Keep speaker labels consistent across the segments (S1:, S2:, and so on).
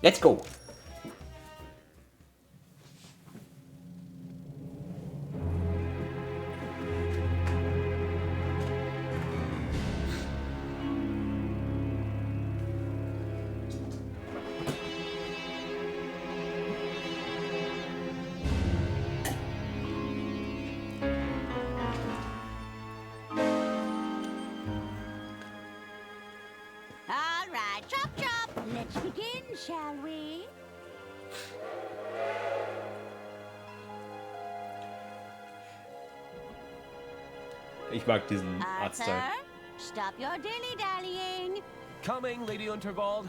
S1: Let's go.
S2: Let's begin, shall we?
S1: Ich mag diesen Arztteil.
S2: Arthur, stop your dilly-dallying.
S3: Coming, Lady Unterwald.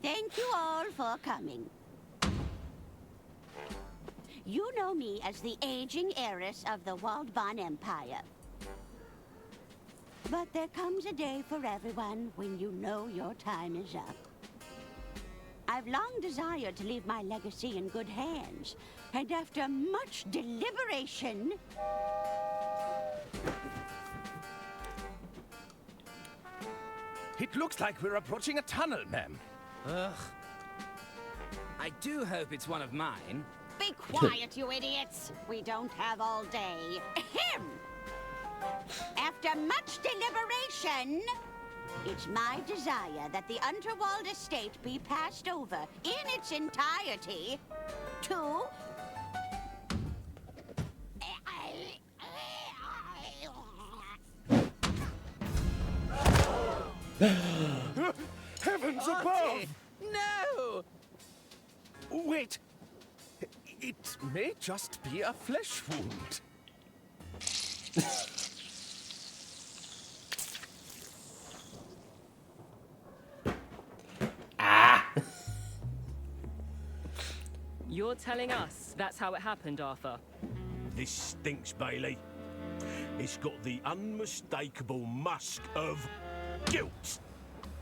S2: Thank you all for coming. You know me as the aging heiress of the Waldbahn Empire. But there comes a day for everyone when you know your time is up. I've long desired to leave my legacy in good hands, and after much deliberation...
S3: It looks like we're approaching a tunnel, ma'am.
S4: Ugh. I do hope it's one of mine.
S2: Be quiet, you idiots! We don't have all day. Ahem! After much deliberation, it's my desire that the Unterwald estate be passed over in its entirety to...
S3: Heavens above!
S4: No!
S3: Wait. It may just be a flesh wound.
S5: You're telling us that's how it happened, Arthur?
S6: This stinks, Bailey. It's got the unmistakable musk of guilt.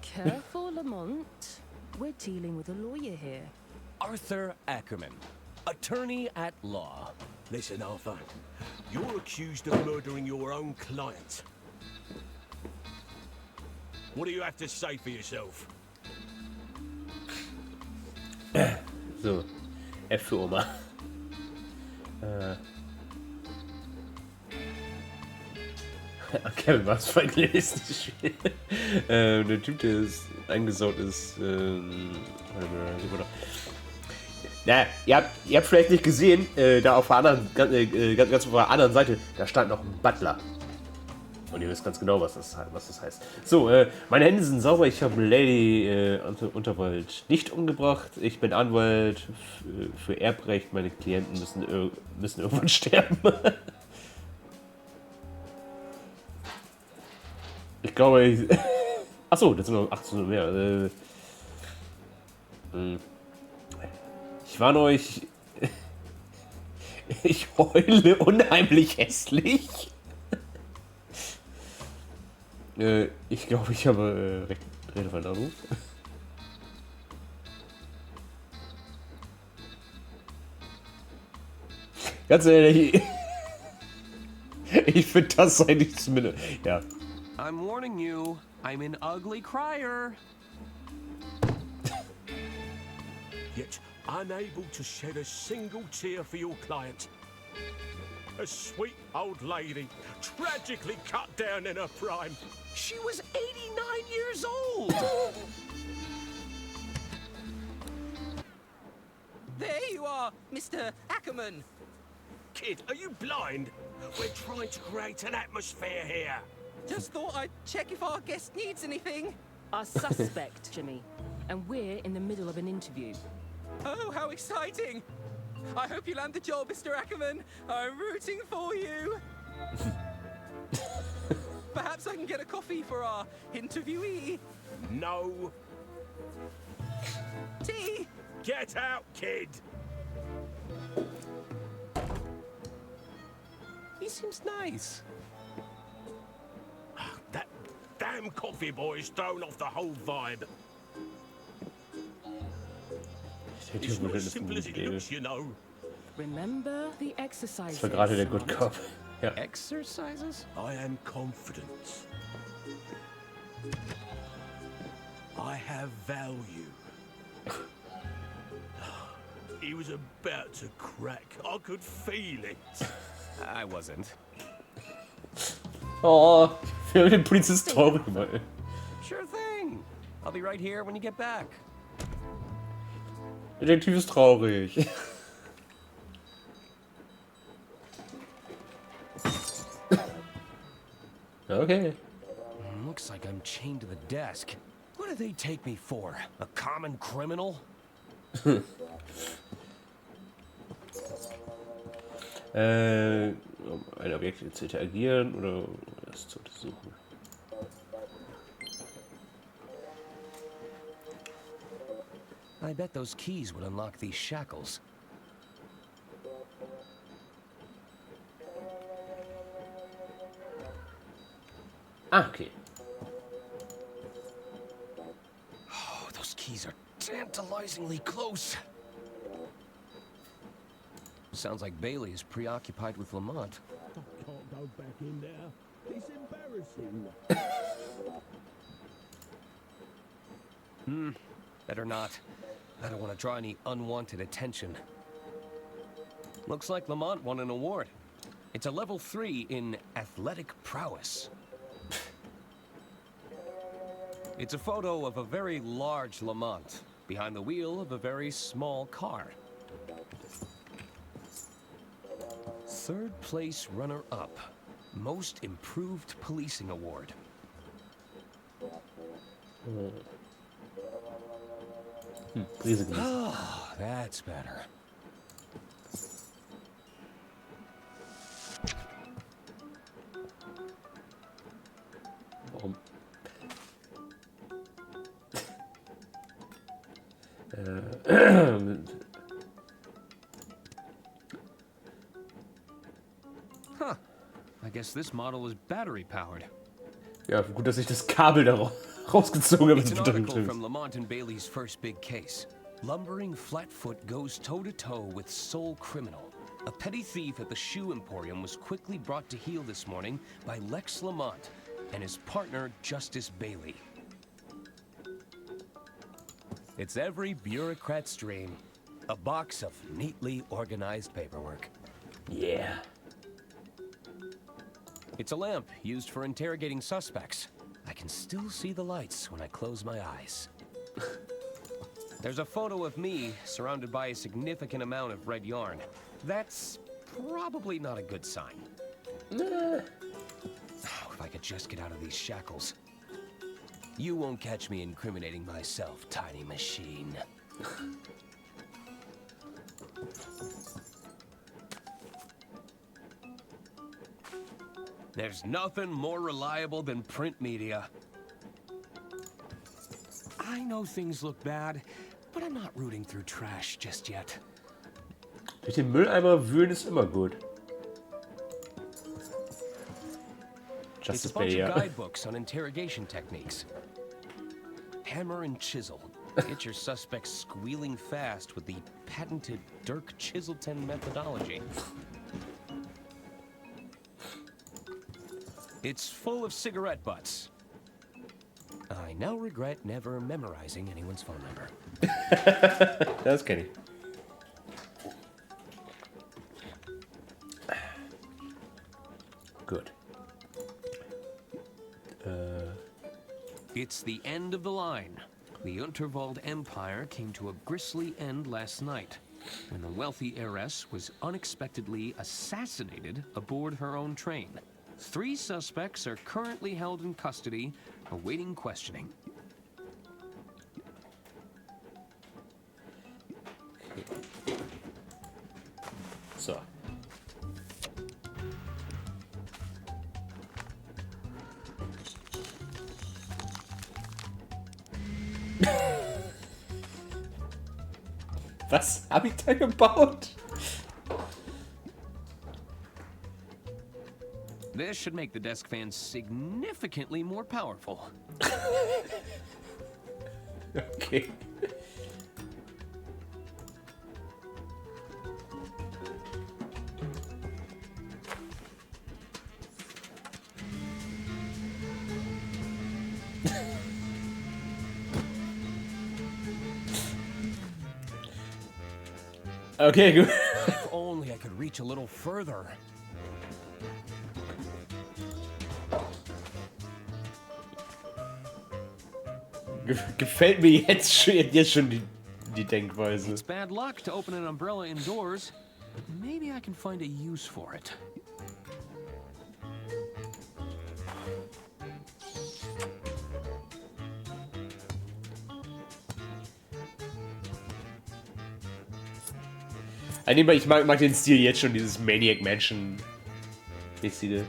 S5: Careful, Lamont. We're dealing with a lawyer here.
S3: Arthur Ackerman, attorney at law.
S6: Listen, Arthur. You're accused of murdering your own client. What do you have to say for yourself?
S1: So, F für Oma. Kevin war es vergelesen. Der Typ, der ist eingesaut ist. Na, ihr habt vielleicht nicht gesehen, da auf der anderen, ganz auf der anderen Seite, da stand noch ein Butler. Und ihr wisst ganz genau, was das heißt. So, meine Hände sind sauber. Ich habe Lady Unterwald nicht umgebracht. Ich bin Anwalt für Erbrecht. Meine Klienten müssen irgendwann sterben. Ich glaube, achso, das sind noch 18 mehr. Ich warne euch. Ich heule unheimlich hässlich. Ich glaube, ich habe recht relevanten Anruf. Ganz ehrlich, ich finde das eigentlich zumindest. Ja.
S3: I'm warning you, I'm an ugly crier.
S6: Yet unable to shed a single tear for your client. A sweet old lady, tragically cut down in her prime.
S3: She was 89 years old!
S4: There you are, Mr. Ackerman.
S6: Kid, are you blind? We're trying to create an atmosphere here.
S4: Just thought I'd check if our guest needs anything.
S5: Our suspect, Jimmy. And we're in the middle of an interview.
S4: Oh, how exciting! I hope you land the job, Mr. Ackerman. I'm rooting for you. Perhaps I can get a coffee for our interviewee.
S6: No.
S4: Tea?
S6: Get out, kid.
S3: He seems nice.
S6: That damn coffee boy's thrown off the whole vibe. It's not as simple as it looks, you know.
S5: Remember the exercise.
S1: Das war gerade der Good Cop. Ja.
S3: Exercises?
S6: I am confident. I have value. He was about to crack. I could feel it.
S3: I wasn't.
S1: Oh, wir haben den Polizist traurig gemacht.
S3: Sure thing. I'll be right here when you get back.
S1: Der Detektiv ist traurig. Okay.
S3: Looks like I'm chained to the desk. What do they take me for? A common criminal?
S1: Um ein Objekt zu interagieren oder das zu untersuchen.
S3: I bet those keys would unlock these shackles.
S1: Ah, okay.
S3: Oh, those keys are tantalizingly close. Sounds like Bailey is preoccupied with Lamont.
S6: I can't go back in there. It's embarrassing.
S3: Better not. I don't want to draw any unwanted attention. Looks like Lamont won an award. It's a level 3 in athletic prowess. It's a photo of a very large Lamont behind the wheel of a very small car. Third place runner-up. Most Improved Policing Award.
S1: Prise genießen.
S3: Oh, that's better.
S1: Warum?
S3: Huh. I guess this model is battery powered.
S1: Ja, gut, dass ich das Kabel da rausgezogen habe.
S3: It's an article from Lamont and Bailey's first big case. Lumbering Flatfoot goes toe-to-toe with Soul Criminal. A petty thief at the shoe emporium was quickly brought to heel this morning by Lex Lamont and his partner, Justice Bailey. It's every bureaucrat's dream. A box of neatly organized paperwork.
S1: Yeah.
S3: It's a lamp used for interrogating suspects. I can still see the lights when I close my eyes. There's a photo of me surrounded by a significant amount of red yarn. That's probably not a good sign. Oh, if I could just get out of these shackles. You won't catch me incriminating myself, tiny machine. There's nothing more reliable than print media. I know things look bad, but I'm not rooting through trash just yet.
S1: Durch den Mülleimer wühlen ist immer gut.
S3: It's a
S1: Justice
S3: bunch
S1: Bay,
S3: of
S1: ja.
S3: guidebooks on interrogation techniques. Hammer and chisel. Get your suspects squealing fast with the patented Dirk Chiselton methodology. It's full of cigarette butts. I now regret never memorizing anyone's phone number.
S1: Das kenne ich. Gut.
S3: It's the end of the line. The Unterwald Empire came to a grisly end last night when the wealthy heiress was unexpectedly assassinated aboard her own train. 3 suspects are currently held in custody, awaiting questioning.
S1: So. Was habe ich da gebaut?
S3: This should make the desk fans significantly more powerful.
S1: Okay. Okay, gut.
S3: If only I could reach a little further.
S1: Gefällt mir jetzt schon die Denkweise.
S3: It's bad luck to open an umbrella indoors, but maybe I can find a use for it.
S1: Ich mag den Stil jetzt schon, dieses Maniac Mansion. Mäßige.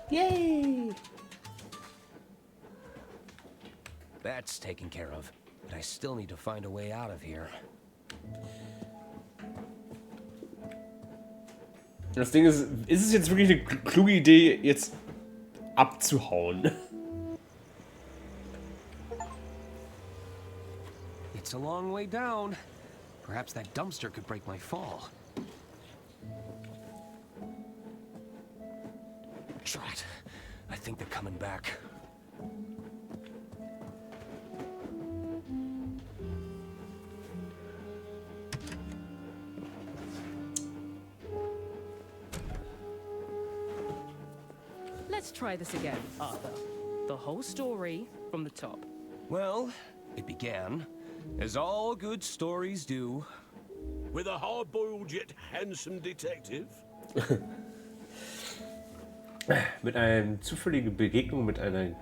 S1: Yay!
S3: That's taken care of, but I still need to find a way out of here.
S1: Das Ding ist es jetzt wirklich eine kluge Idee, jetzt abzuhauen?
S3: It's a long way down. Perhaps that dumpster could break my fall. Drat. I think they're coming back.
S5: Let's try this again, Arthur. The whole story from the top.
S3: Well, it began, as all good stories do.
S6: With a hard-boiled yet handsome detective.
S1: Mit einer zufälligen Begegnung mit einer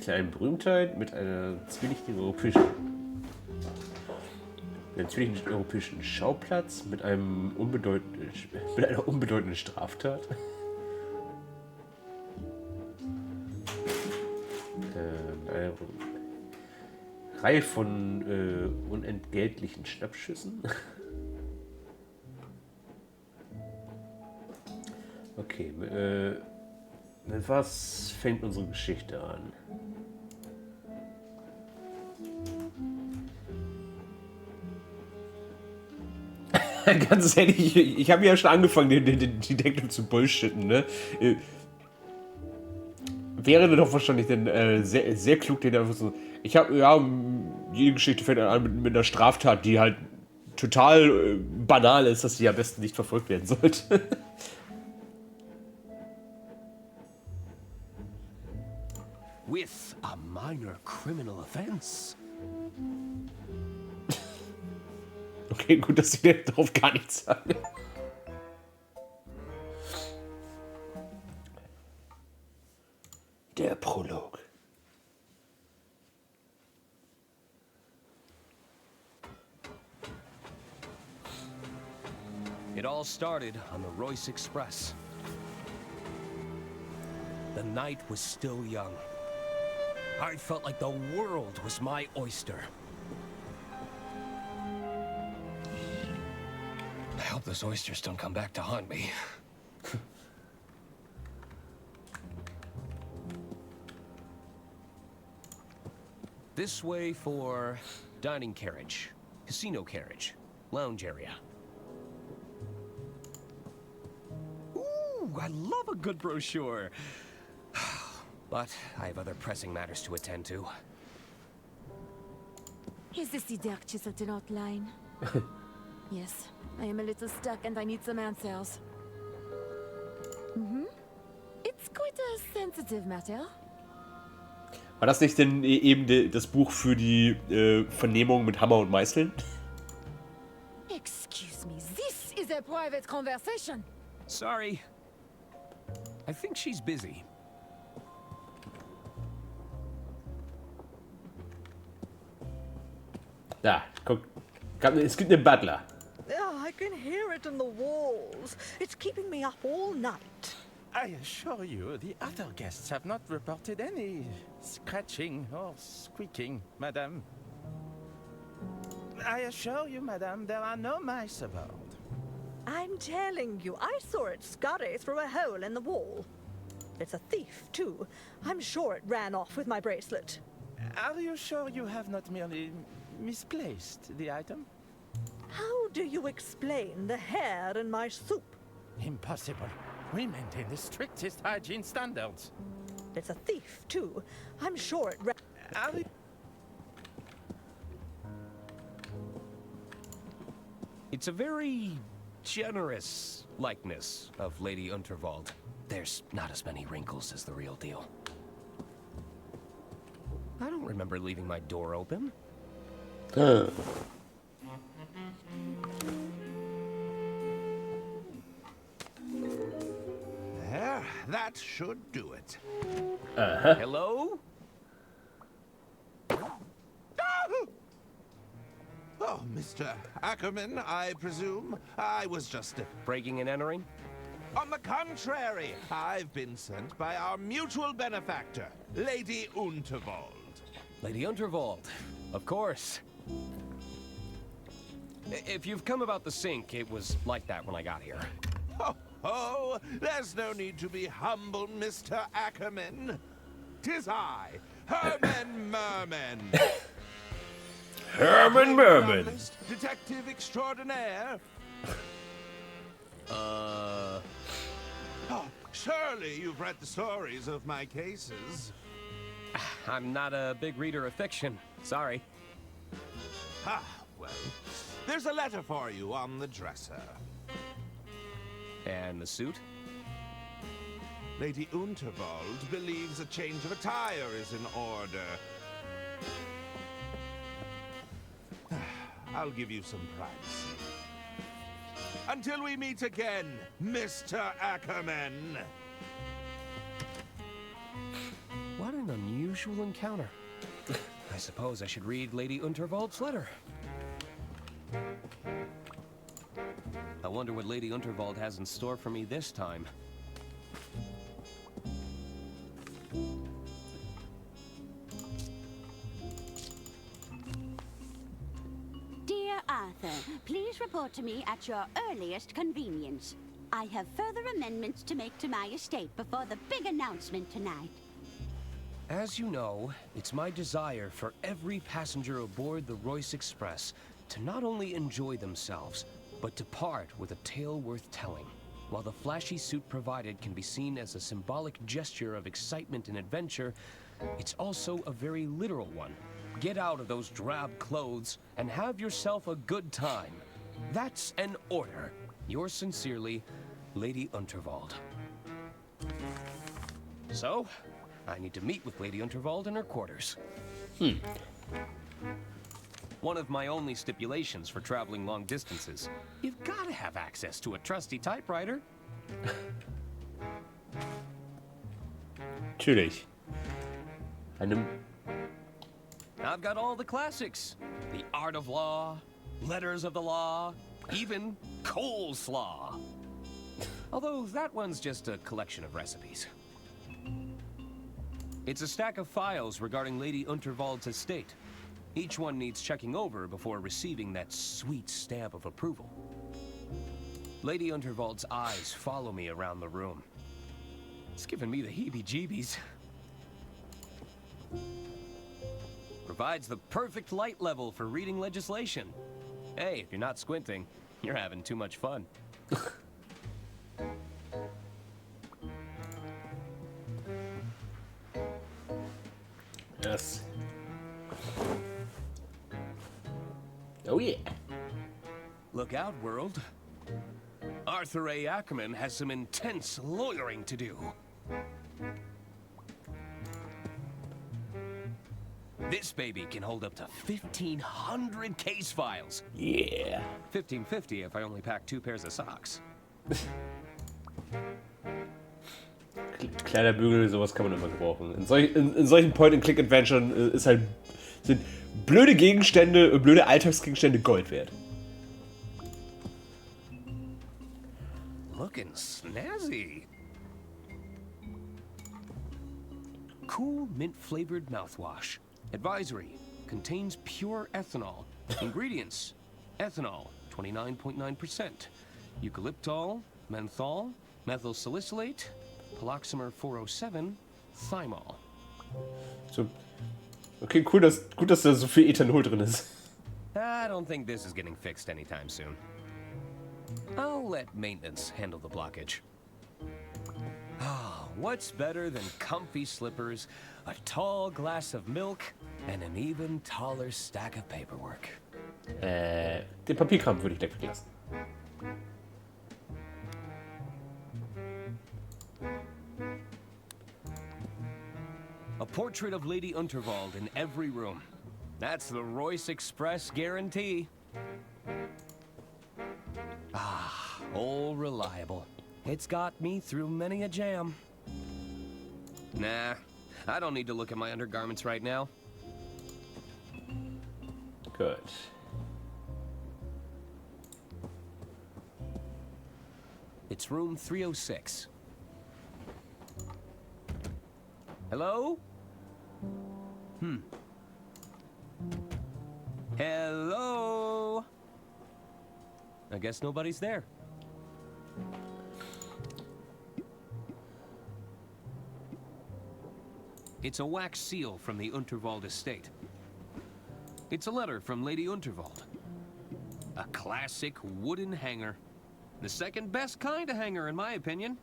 S1: kleinen Berühmtheit, mit einem zwielichtigen europäischen Schauplatz, mit einer unbedeutenden Straftat. Eine Reihe von unentgeltlichen Schnappschüssen. Okay, mit was fängt unsere Geschichte an? Ganz ehrlich, ich habe ja schon angefangen, den Detective zu bullshitten, ne? Wäre doch wahrscheinlich dann sehr, sehr klug, den einfach so. Ich habe, ja, jede Geschichte fängt an mit einer Straftat, die halt total banal ist, dass die am besten nicht verfolgt werden sollte.
S3: With a minor criminal offense.
S1: Okay, gut, dass sie darauf gar nichts sagen. Der Prolog.
S3: It all started on the Royce Express. The night was still young. I felt like the world was my oyster. I hope those oysters don't come back to haunt me. This way for dining carriage, casino carriage, lounge area. Ooh, I love a good brochure. But I have other pressing matters to attend to.
S7: Is this the dark chiseled outline? Yes, I am a little stuck and I need some answers. It's quite a sensitive matter.
S1: War das nicht denn eben das Buch für die Vernehmung mit Hammer und Meißeln?
S7: Excuse me, this is a private conversation.
S3: Sorry. I think she's busy.
S1: Da, guck. Es gibt einen Butler.
S8: Oh, I can hear it in the walls. It's keeping me up all night.
S4: I assure you, the other guests have not reported any scratching or squeaking, madame. I assure you, madame, there are no mice about.
S8: I'm telling you, I saw it scurry through a hole in the wall. It's a thief, too. I'm sure it ran off with my bracelet.
S4: Are you sure you have not merely misplaced the item?
S8: How do you explain the hair in my soup?
S4: Impossible. We maintain the strictest hygiene standards.
S8: It's a thief, too. I'm sure it
S4: Are you...
S3: It's a very generous likeness of Lady Unterwald. There's not as many wrinkles as the real deal. I don't remember leaving my door open.
S1: Huh.
S9: There, that should do it.
S3: Hello?
S9: Oh, Mr. Ackerman, I presume. I was just...
S3: Breaking and entering?
S9: On the contrary, I've been sent by our mutual benefactor, Lady Unterwald.
S3: Lady Unterwald, of course. If you've come about the sink, it was like that when I got here.
S9: Oh, there's no need to be humble, Mr. Ackerman. 'Tis I, Herman Merman.
S1: Herman Merman.
S9: Detective extraordinaire. Oh, surely you've read the stories of my cases.
S3: I'm not a big reader of fiction. Sorry.
S9: Ah, well, there's a letter for you on the dresser.
S3: And the suit?
S9: Lady Unterwald believes a change of attire is in order. I'll give you some privacy. Until we meet again, Mr. Ackerman.
S3: What an unusual encounter. I suppose I should read Lady Unterwald's letter. I wonder what Lady Unterwald has in store for me this time.
S2: Dear Arthur, please report to me at your earliest convenience. I have further amendments to make to my estate before the big announcement tonight.
S3: As you know, it's my desire for every passenger aboard the Royce Express to not only enjoy themselves, but to part with a tale worth telling. While the flashy suit provided can be seen as a symbolic gesture of excitement and adventure, it's also a very literal one. Get out of those drab clothes and have yourself a good time. That's an order. Yours sincerely, Lady Unterwald. So, I need to meet with Lady Unterwald in her quarters. One of my only stipulations for traveling long distances. You've got to have access to a trusty typewriter.
S1: Natürlich.
S3: I've got all the classics. The Art of Law, Letters of the Law, even Coleslaw. Although that one's just a collection of recipes. It's a stack of files regarding Lady Unterwald's estate. Each one needs checking over before receiving that sweet stamp of approval. Lady Unterwald's eyes follow me around the room. It's giving me the heebie-jeebies. Provides the perfect light level for reading legislation. Hey, if you're not squinting, you're having too much fun.
S1: Yes. Oh yeah.
S3: Look out, world. Arthur A. Ackerman has some intense lawyering to do. This baby can hold up to 1,500 case files.
S1: Yeah.
S3: 1,550 if I only pack 2 pairs of socks.
S1: Kleiderbügel, sowas kann man immer gebrauchen. In solchen Point-and-Click-Adventuren sind blöde Gegenstände, blöde Alltagsgegenstände Gold wert.
S3: Looking snazzy. Cool mint-flavored mouthwash. Advisory. Contains pure ethanol. Ingredients. Ethanol, 29.9%. Eucalyptol, menthol, methyl salicylate, Paloxamer 407, Thymol.
S1: So. Okay, gut, dass da so viel Ethanol drin ist.
S3: I don't think this is getting fixed anytime soon. I'll let maintenance handle the blockage. Oh, what's better than comfy slippers, a tall glass of milk, and an even taller stack of paperwork?
S1: Den Papierkram würde ich gleich weglassen.
S3: A portrait of Lady Unterwald in every room. That's the Royce Express guarantee. Ah, old reliable. It's got me through many a jam. Nah, I don't need to look at my undergarments right now.
S1: Good.
S3: It's room 306. Hello? Hello? I guess nobody's there. It's a wax seal from the Unterwald estate. It's a letter from Lady Unterwald. A classic wooden hanger. The second best kind of hanger, in my opinion.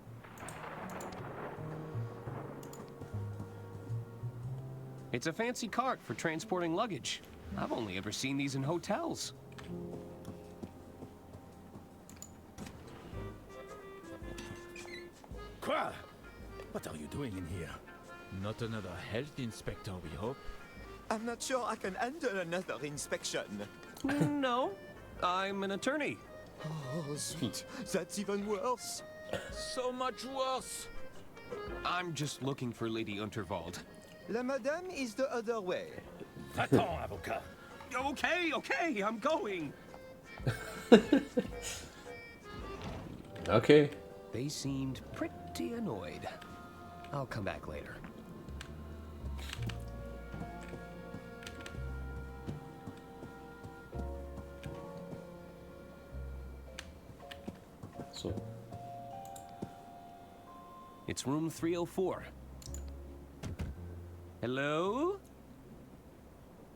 S3: It's a fancy cart for transporting luggage. I've only ever seen these in hotels.
S10: Qua! What are you doing in here? Not another health inspector, we hope.
S11: I'm not sure I can handle another inspection.
S3: No, I'm an attorney.
S11: Oh, sweet. That's even worse.
S10: So much worse!
S3: I'm just looking for Lady Unterwald.
S11: La madame is the other way.
S10: Va-t'en, avocat.
S3: Okay, I'm going.
S1: Okay.
S3: They seemed pretty annoyed. I'll come back later.
S1: So.
S3: It's room 304. Hello?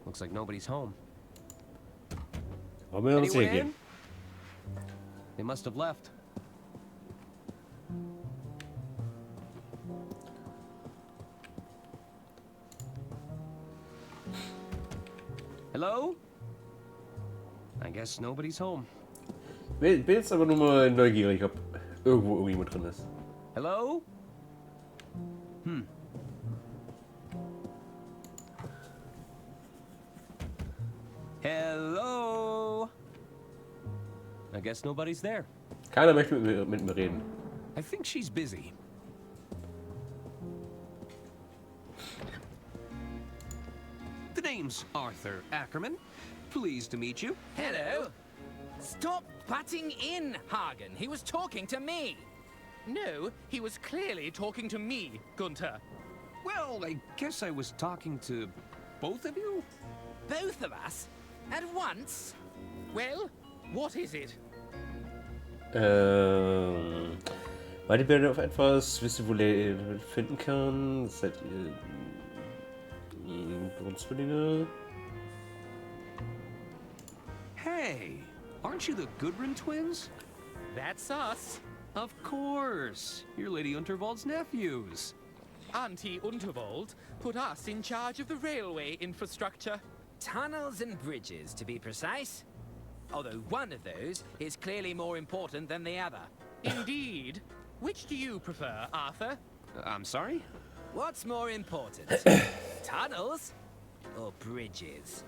S3: Looks like nobody's home.
S1: Wollen wir uns hier
S3: Anyone
S1: gehen?
S3: in? They must have left. Hello? I guess nobody's home.
S1: Bin jetzt aber nur mal neugierig, ob irgendwo irgendjemand drin ist.
S3: Hello? Hello? I guess nobody's there.
S1: Keiner möchte mit mir reden.
S3: I think she's busy. The name's Arthur Ackerman. Pleased to meet you.
S12: Hello. Stop butting in, Hagen. He was talking to me.
S4: No, he was clearly talking to me, Gunther.
S3: Well, I guess I was talking to both of you.
S12: Both of us? At once?
S4: Well, what is it?
S1: Wartet ihr auf etwas? Wisst ihr, wo ihr finden kann? Seid ihr Grundzwillinge?
S3: Hey, aren't you the Gudrun twins?
S4: That's us.
S3: Of course. You're Lady Unterwald's nephews.
S4: Auntie Unterwald put us in charge of the railway infrastructure.
S12: Tunnels and bridges, to be precise. Although one of those is clearly more important than the other.
S4: Indeed. Which do you prefer, Arthur?
S3: I'm sorry?
S12: What's more important? Tunnels or bridges?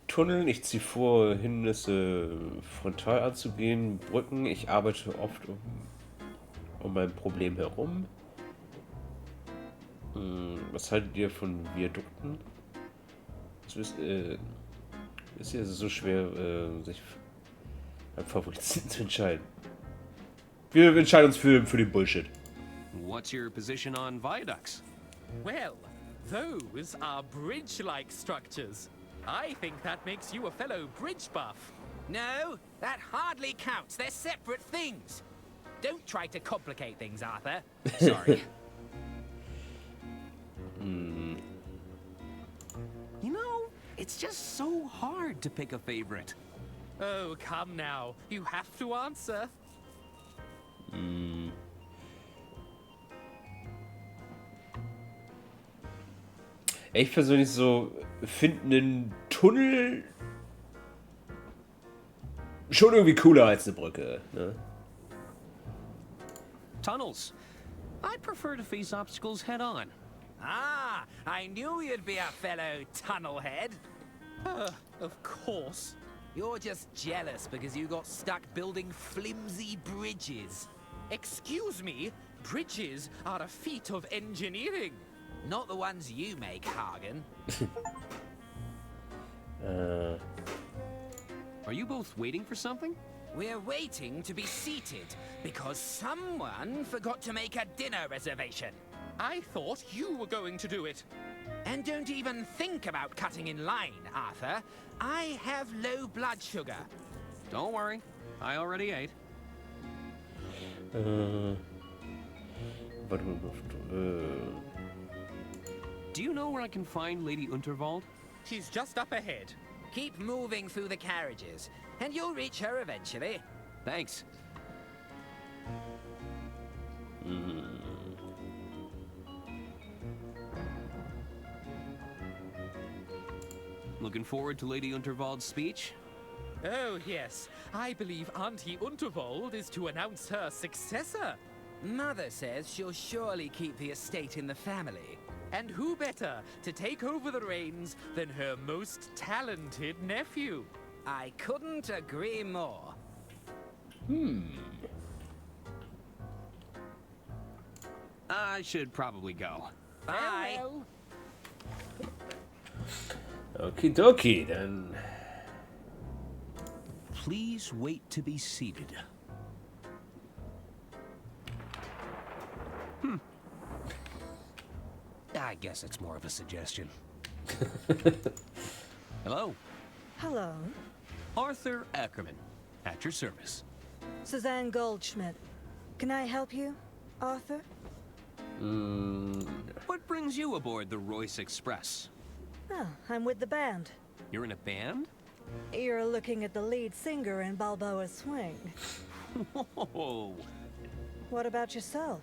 S1: Tunneln, ich ziehe vor, Hindernisse frontal anzugehen. Brücken, ich arbeite oft um mein Problem herum. Was haltet ihr von Viadukten? Ist ja so schwer, sich beim Favoriten zu entscheiden. Wir entscheiden uns für den Bullshit.
S3: What's your position on viaducts?
S4: Well, those are bridge-like structures. I think that makes you a fellow bridge buff.
S12: No, that hardly counts. They're separate things. Don't try to complicate things, Arthur.
S3: Sorry. You know, it's just so hard to pick a favorite.
S4: Oh, come now. You have to answer.
S1: Ich persönlich so finde einen Tunnel schon irgendwie cooler als eine Brücke. Ne?
S3: Tunnels. I prefer to face obstacles head on.
S12: Ah, I knew you'd be a fellow tunnelhead.
S4: Of course.
S12: You're just jealous because you got stuck building flimsy bridges.
S4: Excuse me, bridges are a feat of engineering.
S12: Not the ones you make, Hagen.
S3: Are you both waiting for something?
S12: We're waiting to be seated because someone forgot to make a dinner reservation.
S4: I thought you were going to do it.
S12: And don't even think about cutting in line, Arthur. I have low blood sugar.
S3: Don't worry, I already ate.
S1: Warte mal.
S3: Do you know where I can find Lady Unterwald?
S4: She's just up ahead.
S12: Keep moving through the carriages, and you'll reach her eventually.
S3: Thanks. Looking forward to Lady Unterwald's speech?
S4: Oh, yes. I believe Auntie Unterwald is to announce her successor.
S12: Mother says she'll surely keep the estate in the family.
S4: And who better to take over the reins than her most talented nephew?
S12: I couldn't agree more.
S3: I should probably go.
S12: Bye.
S1: Okie dokie, dann.
S3: Please wait to be seated. I guess it's more of a suggestion. Hello,
S8: Hello.
S3: Arthur Ackerman, at your service.
S8: Suzanne Goldschmidt. Can I help you, Arthur?
S3: What brings you aboard the Royce Express?
S8: Oh, I'm with the band.
S3: You're in a band?
S8: You're looking at the lead singer in Balboa Swing.
S3: Whoa.
S8: What about yourself?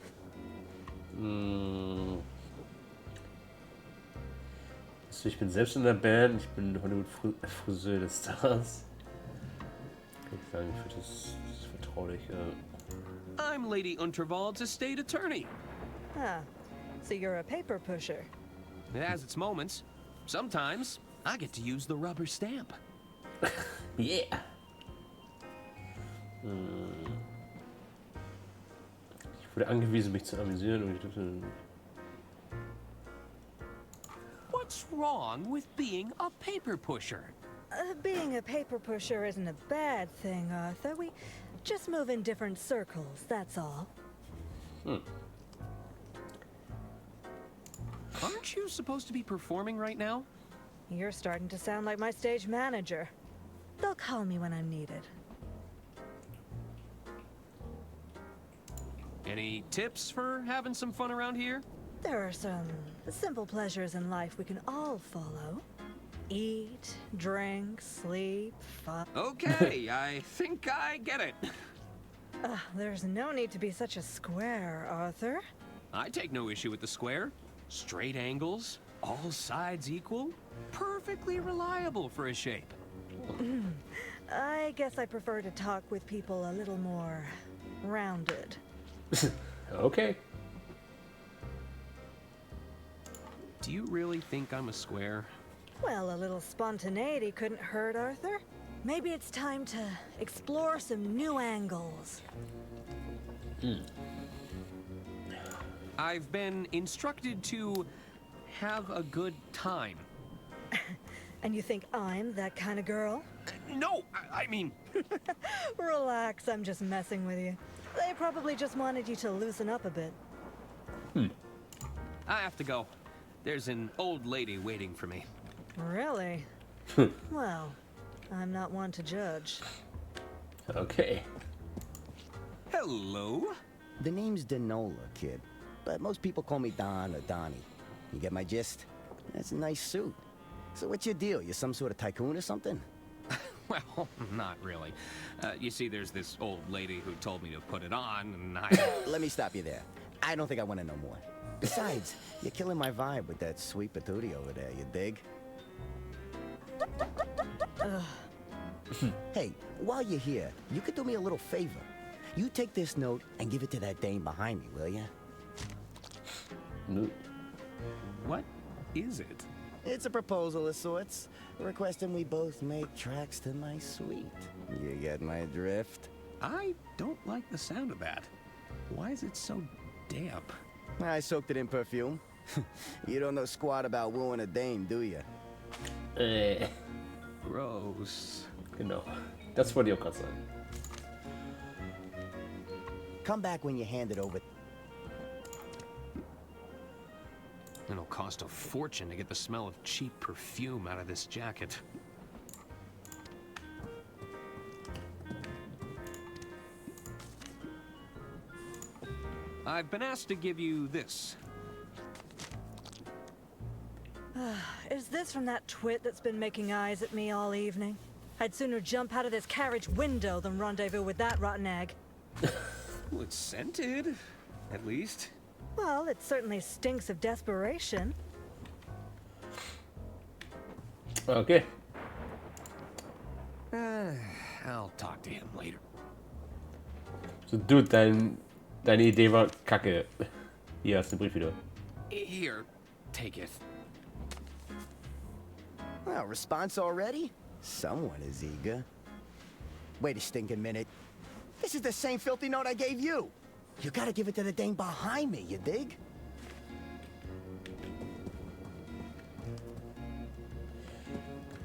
S1: Also ich bin selbst in der Band, ich bin Hollywood-Friseur des Stars. Kann ich sagen, ich finde das vertraulich.
S3: I'm Lady Unterwald's estate attorney.
S8: Ah, so you're a paper pusher.
S3: It has its moments. Sometimes I get to use the rubber stamp.
S1: Yeah. Ich wurde angewiesen, mich zu amüsieren und ich durfte.
S3: What's wrong with being a paper pusher?
S8: Being a paper pusher isn't a bad thing, Arthur. We just move in different circles, that's all.
S3: Aren't you supposed to be performing right now?
S8: You're starting to sound like my stage manager. They'll call me when I'm needed.
S3: Any tips for having some fun around here?
S8: There are some simple pleasures in life we can all follow. Eat, drink, sleep, fun.
S3: Okay, I think I get it.
S8: There's no need to be such a square, Arthur.
S3: I take no issue with the square. Straight angles, all sides equal, perfectly reliable for a shape.
S8: I guess I prefer to talk with people a little more rounded.
S1: Okay.
S3: Do you really think I'm a square?
S8: Well, a little spontaneity couldn't hurt, Arthur. Maybe it's time to explore some new angles.
S3: I've been instructed to have a good time.
S8: And you think I'm that kind of girl?
S3: No, I mean...
S8: Relax, I'm just messing with you. They probably just wanted you to loosen up a bit.
S3: I have to go. There's an old lady waiting for me.
S8: Really? Well, I'm not one to judge.
S1: Okay.
S3: Hello?
S13: The name's Denola, kid. But most people call me Don or Donnie. You get my gist? That's a nice suit. So what's your deal? You some sort of tycoon or something?
S3: Well, not really. You see, there's this old lady who told me to put it on, and I...
S13: Let me stop you there. I don't think I want to know more. Besides, you're killing my vibe with that sweet patootie over there, you dig? Hey, while you're here, you could do me a little favor. You take this note and give it to that dame behind me, will ya?
S3: What is it?
S13: It's a proposal of sorts, requesting we both make tracks to my suite. You get my drift?
S3: I don't like the sound of that. Why is it so damp?
S13: I soaked it in perfume. You don't know squat about wooing a dame, do you?
S3: Gross.
S1: Genau. Das wollte ich auch gerade sagen.
S13: Come back when you hand it over.
S3: It'll cost a fortune to get the smell of cheap perfume out of this jacket. I've been asked to give you this.
S8: Is this from that twit that's been making eyes at me all evening? I'd sooner jump out of this carriage window than rendezvous with that rotten egg.
S3: Well, it's scented, at least.
S8: Well, it certainly stinks of desperation.
S1: Okay.
S3: I'll talk to him later.
S1: So, Dude, deine Idee war kacke. Hier hast du den Brief wieder.
S3: Here, take it.
S13: Well, response already? Someone is eager. Wait a stinking minute. This is the same filthy note I gave you. You gotta give it to the dame behind me, you dig?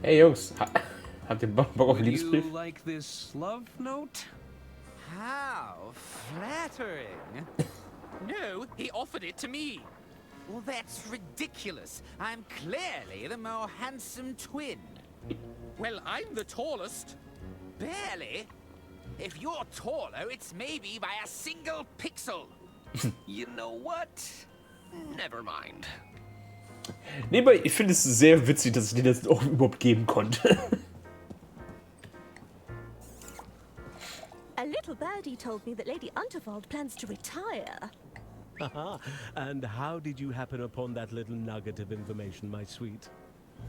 S1: Hey Jungs, habt ihr Bock auf einen
S3: Would you
S1: Liebesbrief?
S3: like this love note?
S12: How flattering.
S4: No, he offered it to me.
S12: Well, that's ridiculous. I'm clearly the more handsome twin.
S4: Well, I'm the tallest.
S12: Barely. If you're taller, it's maybe by a single pixel.
S3: You know what? Never mind.
S1: Nee, aber ich finde es sehr witzig, dass ich dir das auch überhaupt geben konnte.
S14: A little birdie told me that Lady Unterwald plans to retire.
S15: Haha, and how did you happen upon that little nugget of information, my sweet?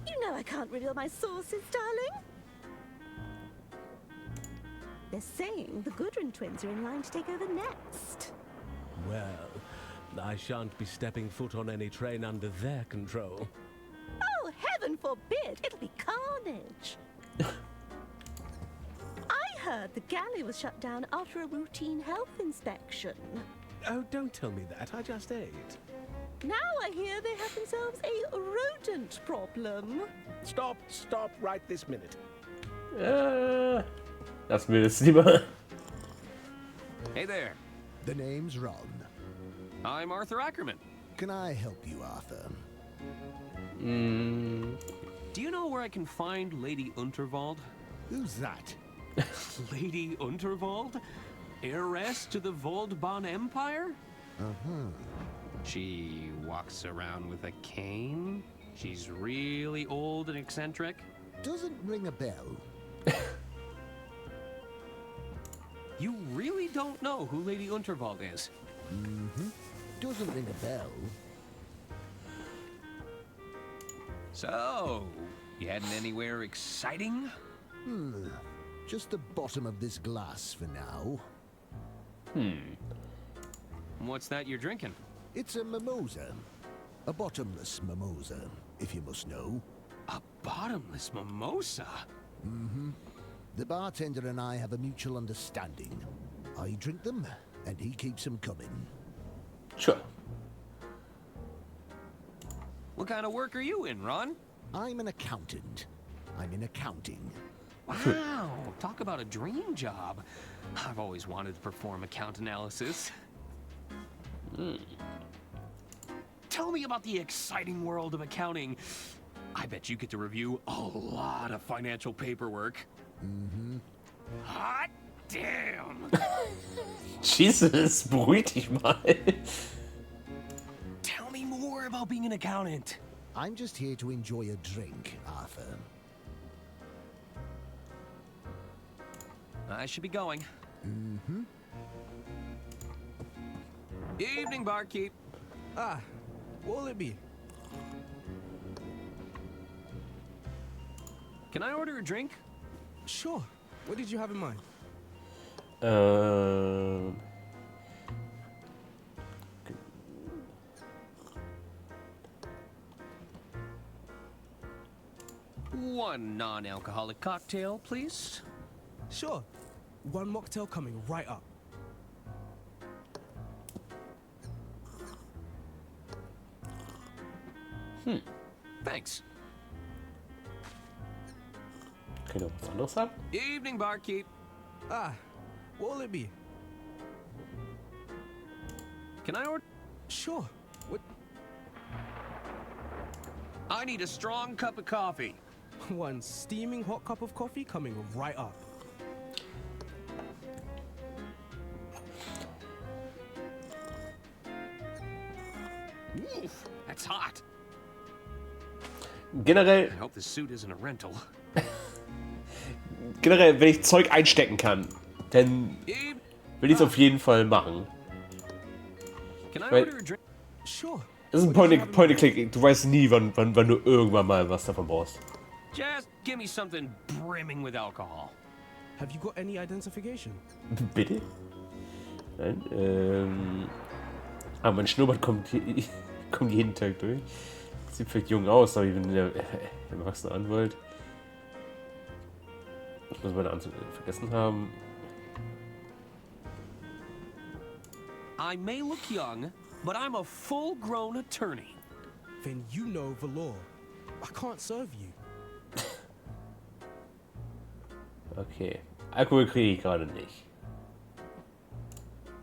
S14: You know I can't reveal my sources, darling. They're saying the Gudrun twins are in line to take over next.
S15: Well, I shan't be stepping foot on any train under their control.
S14: Oh, heaven forbid! It'll be carnage. I heard the galley was shut down after a routine health inspection.
S15: Oh, don't tell me that. I just ate.
S14: Now I hear they have themselves a rodent problem.
S15: Stop right this minute.
S1: Lass mir das lieber.
S3: Hey there.
S16: The name's Ron.
S3: I'm Arthur Ackerman.
S16: Can I help you, Arthur?
S3: Do you know where I can find Lady Unterwald?
S16: Who's that?
S3: Lady Unterwald? Heiress to the Voldbahn Empire?
S16: Uh-huh.
S3: She walks around with a cane. She's really old and eccentric.
S16: Doesn't ring a bell.
S3: You really don't know who Lady Unterwald is?
S16: Mm-hmm. Doesn't ring a bell.
S3: So, you heading anywhere exciting?
S16: Just the bottom of this glass for now.
S3: What's that you're drinking?
S16: It's a mimosa. A bottomless mimosa, if you must know.
S3: A bottomless mimosa?
S16: Mm-hmm. The bartender and I have a mutual understanding. I drink them, and he keeps them coming.
S1: Sure.
S3: What kind of work are you in, Ron?
S16: I'm an accountant. I'm in accounting.
S3: Wow, talk about a dream job. I've always wanted to perform account analysis. Tell me about the exciting world of accounting. I bet you get to review a lot of financial paperwork.
S16: Mm-hmm.
S3: Hot damn!
S1: Jesus, beruhig dich mal.
S3: Tell me more about being an accountant.
S16: I'm just here to enjoy a drink, Arthur.
S3: I should be going.
S16: Mm-hmm.
S3: Evening, barkeep.
S17: Ah, What'll it be?
S3: Can I order a drink?
S17: Sure. What did you have in mind?
S3: One non-alcoholic cocktail, please.
S17: Sure. One mocktail coming right up.
S3: Thanks.
S1: Kann ich noch was anderes haben?
S3: Evening, barkeep.
S17: Ah, what'll it be?
S3: Can I order?
S17: Sure. What?
S3: I need a strong cup of coffee.
S17: One steaming hot cup of coffee coming right up.
S3: Oof, that's hot.
S1: Generell,
S3: I hope this suit isn't a rental.
S1: wenn ich Zeug einstecken kann, dann will ich es auf jeden Fall machen.
S3: Can I
S1: Weil
S3: order a drink?
S17: Sure.
S1: es ist ein Point-and-Click, du weißt nie, wann du irgendwann mal was davon brauchst.
S3: Just give me something brimming with alcohol.
S17: Have you got any identification?
S1: Bitte? Nein, mein Schnurrbart kommt jeden Tag durch. Sieht vielleicht jung aus, aber ich bin der erwachsene Anwalt. Ich muss meine Anzug vergessen haben.
S3: I may look young, but I'm a full-grown attorney.
S17: Then you know the law. I can't serve you.
S1: Okay. Alkohol kriege ich gerade nicht.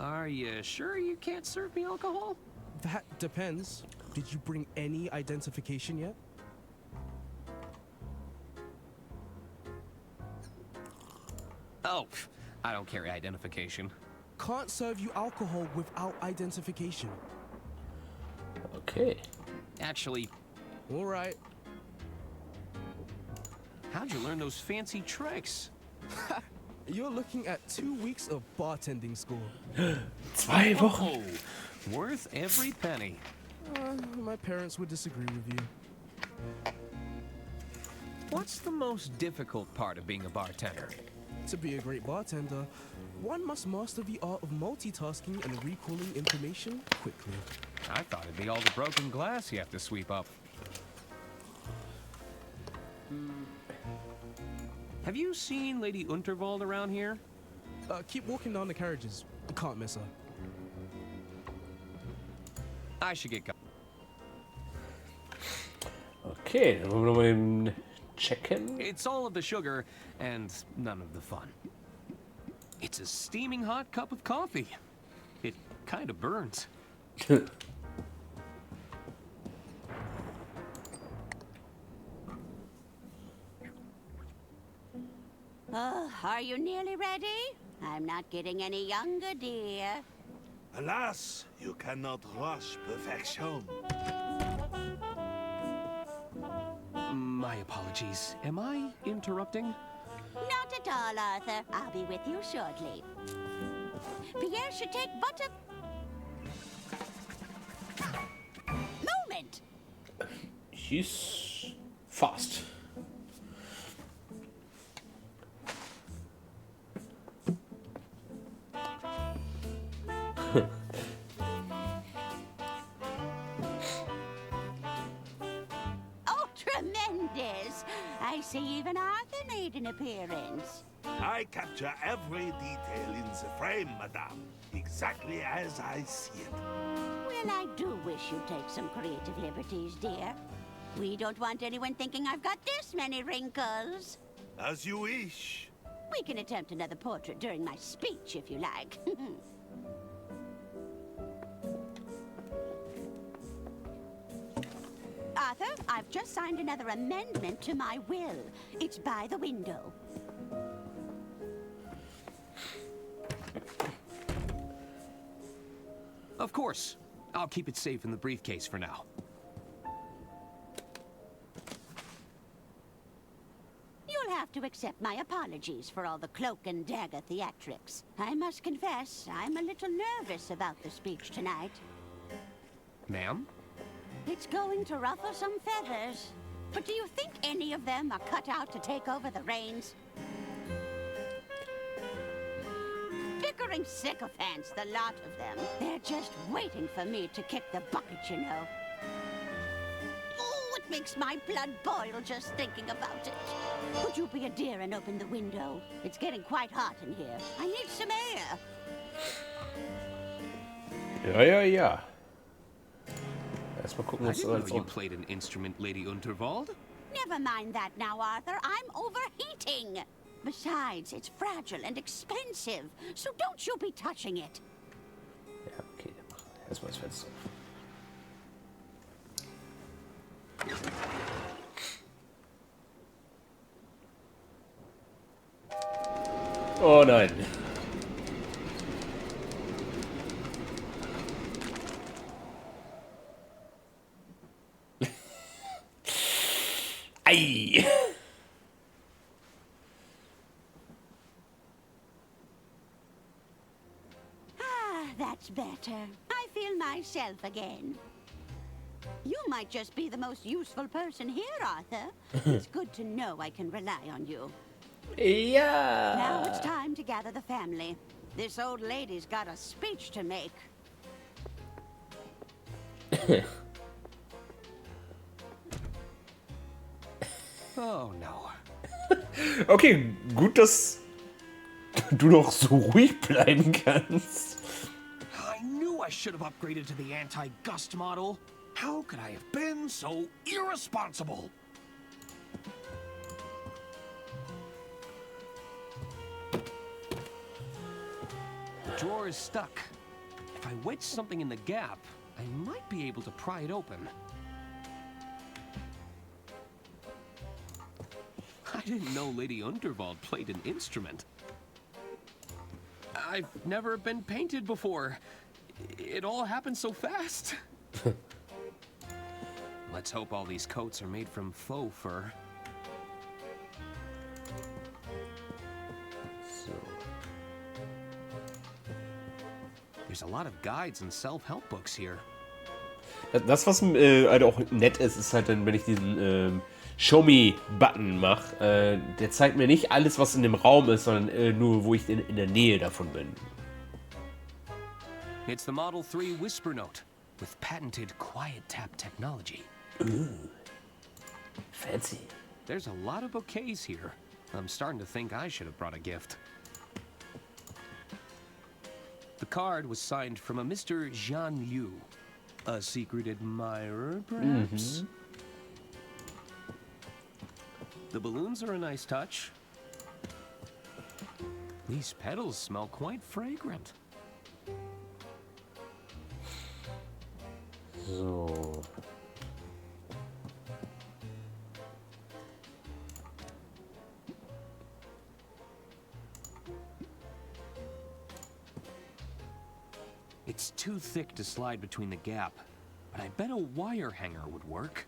S3: Are you sure you can't serve me alcohol?
S17: That depends. Did you bring any identification yet?
S3: Oh, I don't carry identification.
S17: Can't serve you alcohol without identification.
S1: Okay.
S3: Actually...
S17: All right.
S3: How'd you learn those fancy tricks?
S17: You're looking at 2 weeks of bartending school.
S1: 2 Wochen.
S3: Oh, worth every penny.
S17: My parents would disagree with you.
S3: What's the most difficult part of being a bartender?
S17: To be a great bartender, one must master the art of multitasking and recalling information quickly.
S3: I thought it'd be all the broken glass you have to sweep up. Have you seen Lady Unterwald around here?
S17: Keep walking down the carriages. You can't miss her.
S3: I should get going.
S1: Okay, dann wollen wir nochmal eben checken.
S3: It's all of the sugar and none of the fun. It's a steaming hot cup of coffee. It kind of burns.
S2: Oh, are you nearly ready? I'm not getting any younger, dear.
S9: Alas, you cannot rush perfection.
S3: My apologies. Am I interrupting?
S2: Not at all, Arthur. I'll be with you shortly. Pierre should take but a moment.
S1: He's fast.
S2: Oh, tremendous! I see even Arthur made an appearance.
S9: I capture every detail in the frame, madame. Exactly as I see it.
S2: Well, I do wish you'd take some creative liberties, dear. We don't want anyone thinking I've got this many wrinkles.
S9: As you wish.
S2: We can attempt another portrait during my speech, if you like. Arthur, I've just signed another amendment to my will. It's by the window.
S3: Of course. I'll keep it safe in the briefcase for now.
S2: You'll have to accept my apologies for all the cloak and dagger theatrics. I must confess, I'm a little nervous about the speech tonight.
S3: Ma'am?
S2: It's going to ruffle some feathers. But do you think any of them are cut out to take over the reins? Bickering sycophants, the lot of them. They're just waiting for me to kick the bucket, you know. Oh, it makes my blood boil just thinking about it. Would you be a dear and open the window? It's getting quite hot in here. I need some air.
S1: Ja. Erstmal gucken,
S3: I
S1: was
S3: didn't know
S1: als
S3: you played an instrument, Lady Unterwald.
S2: Never mind that now, Arthur. I'm overheating. Besides, it's fragile and expensive, so don't you be touching it.
S1: Ja, okay, dann machen wir erstmal das Fenster. Oh nein. Ei.
S2: That's better. I feel myself again. You might just be the most useful person here, Arthur. It's good to know I can rely on you.
S1: Yeah.
S2: Now it's time to gather the family. This old lady's got a speech to make.
S3: Oh no.
S1: Okay, gut, dass du noch so ruhig bleiben kannst.
S3: I knew I should have upgraded to the anti-gust model. How could I have been so irresponsible? The drawer is stuck. If I wedge something in the gap, I might be able to pry it open. I didn't know Lady Unterwald played an instrument. I've never been painted before. It all happened so fast. Let's hope all these coats are made from faux fur.
S1: So.
S3: There's a lot of guides and self-help books here.
S1: Das, was halt auch nett ist, ist halt dann, wenn ich diesen Show-Me-Button mache, der zeigt mir nicht alles, was in dem Raum ist, sondern nur, wo ich in der Nähe davon bin.
S3: It's the Model 3 Whisper Note with patented quiet tap technology.
S1: Ooh, fancy.
S3: There's a lot of bouquets here. I'm starting to think I should have brought a gift. The card was signed from a Mr. Jean Liu. A secret admirer, perhaps? The balloons are a nice touch. These petals smell quite fragrant.
S1: So.
S3: It's too thick to slide between the gap, but I bet a wire hanger would work.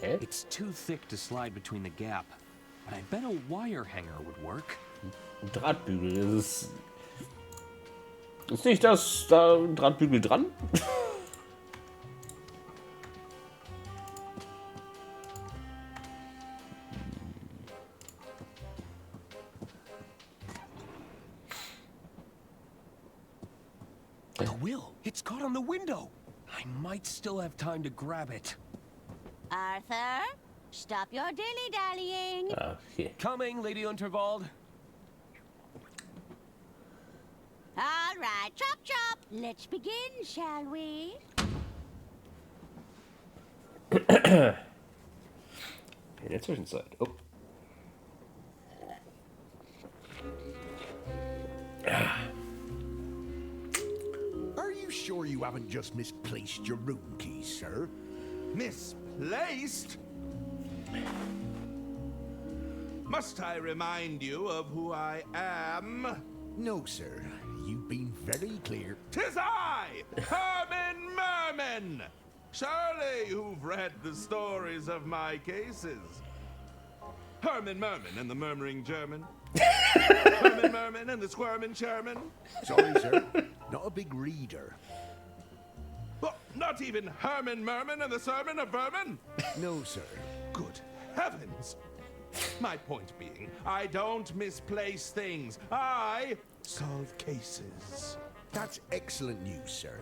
S1: It's
S3: too thick to slide between the gap, but I bet a wire hanger would work.
S1: Drahtbügel, ist nicht das da ein Drahtbügel dran?
S3: The will, it's caught on the window. I might still have time to grab it.
S2: Arthur, stop your dilly-dallying.
S1: Okay.
S3: Coming, Lady Unterwald.
S2: All right, chop chop. Let's begin, shall we?
S1: In der Zwischenzeit. Oh.
S9: Are you sure you haven't just misplaced your room keys, sir? Misplaced? Must I remind you of who I am?
S16: No, sir. You've been very clear.
S9: 'Tis I, Herman Merman! Surely you've read the stories of my cases. Herman Merman and the murmuring German. Herman Merman and the squirming Sherman.
S16: Sorry, sir. Not a big reader.
S9: Well, not even Herman Merman and the sermon of vermin?
S16: No, sir.
S9: Good heavens! My point being, I don't misplace things. I solve cases.
S16: That's excellent news, sir.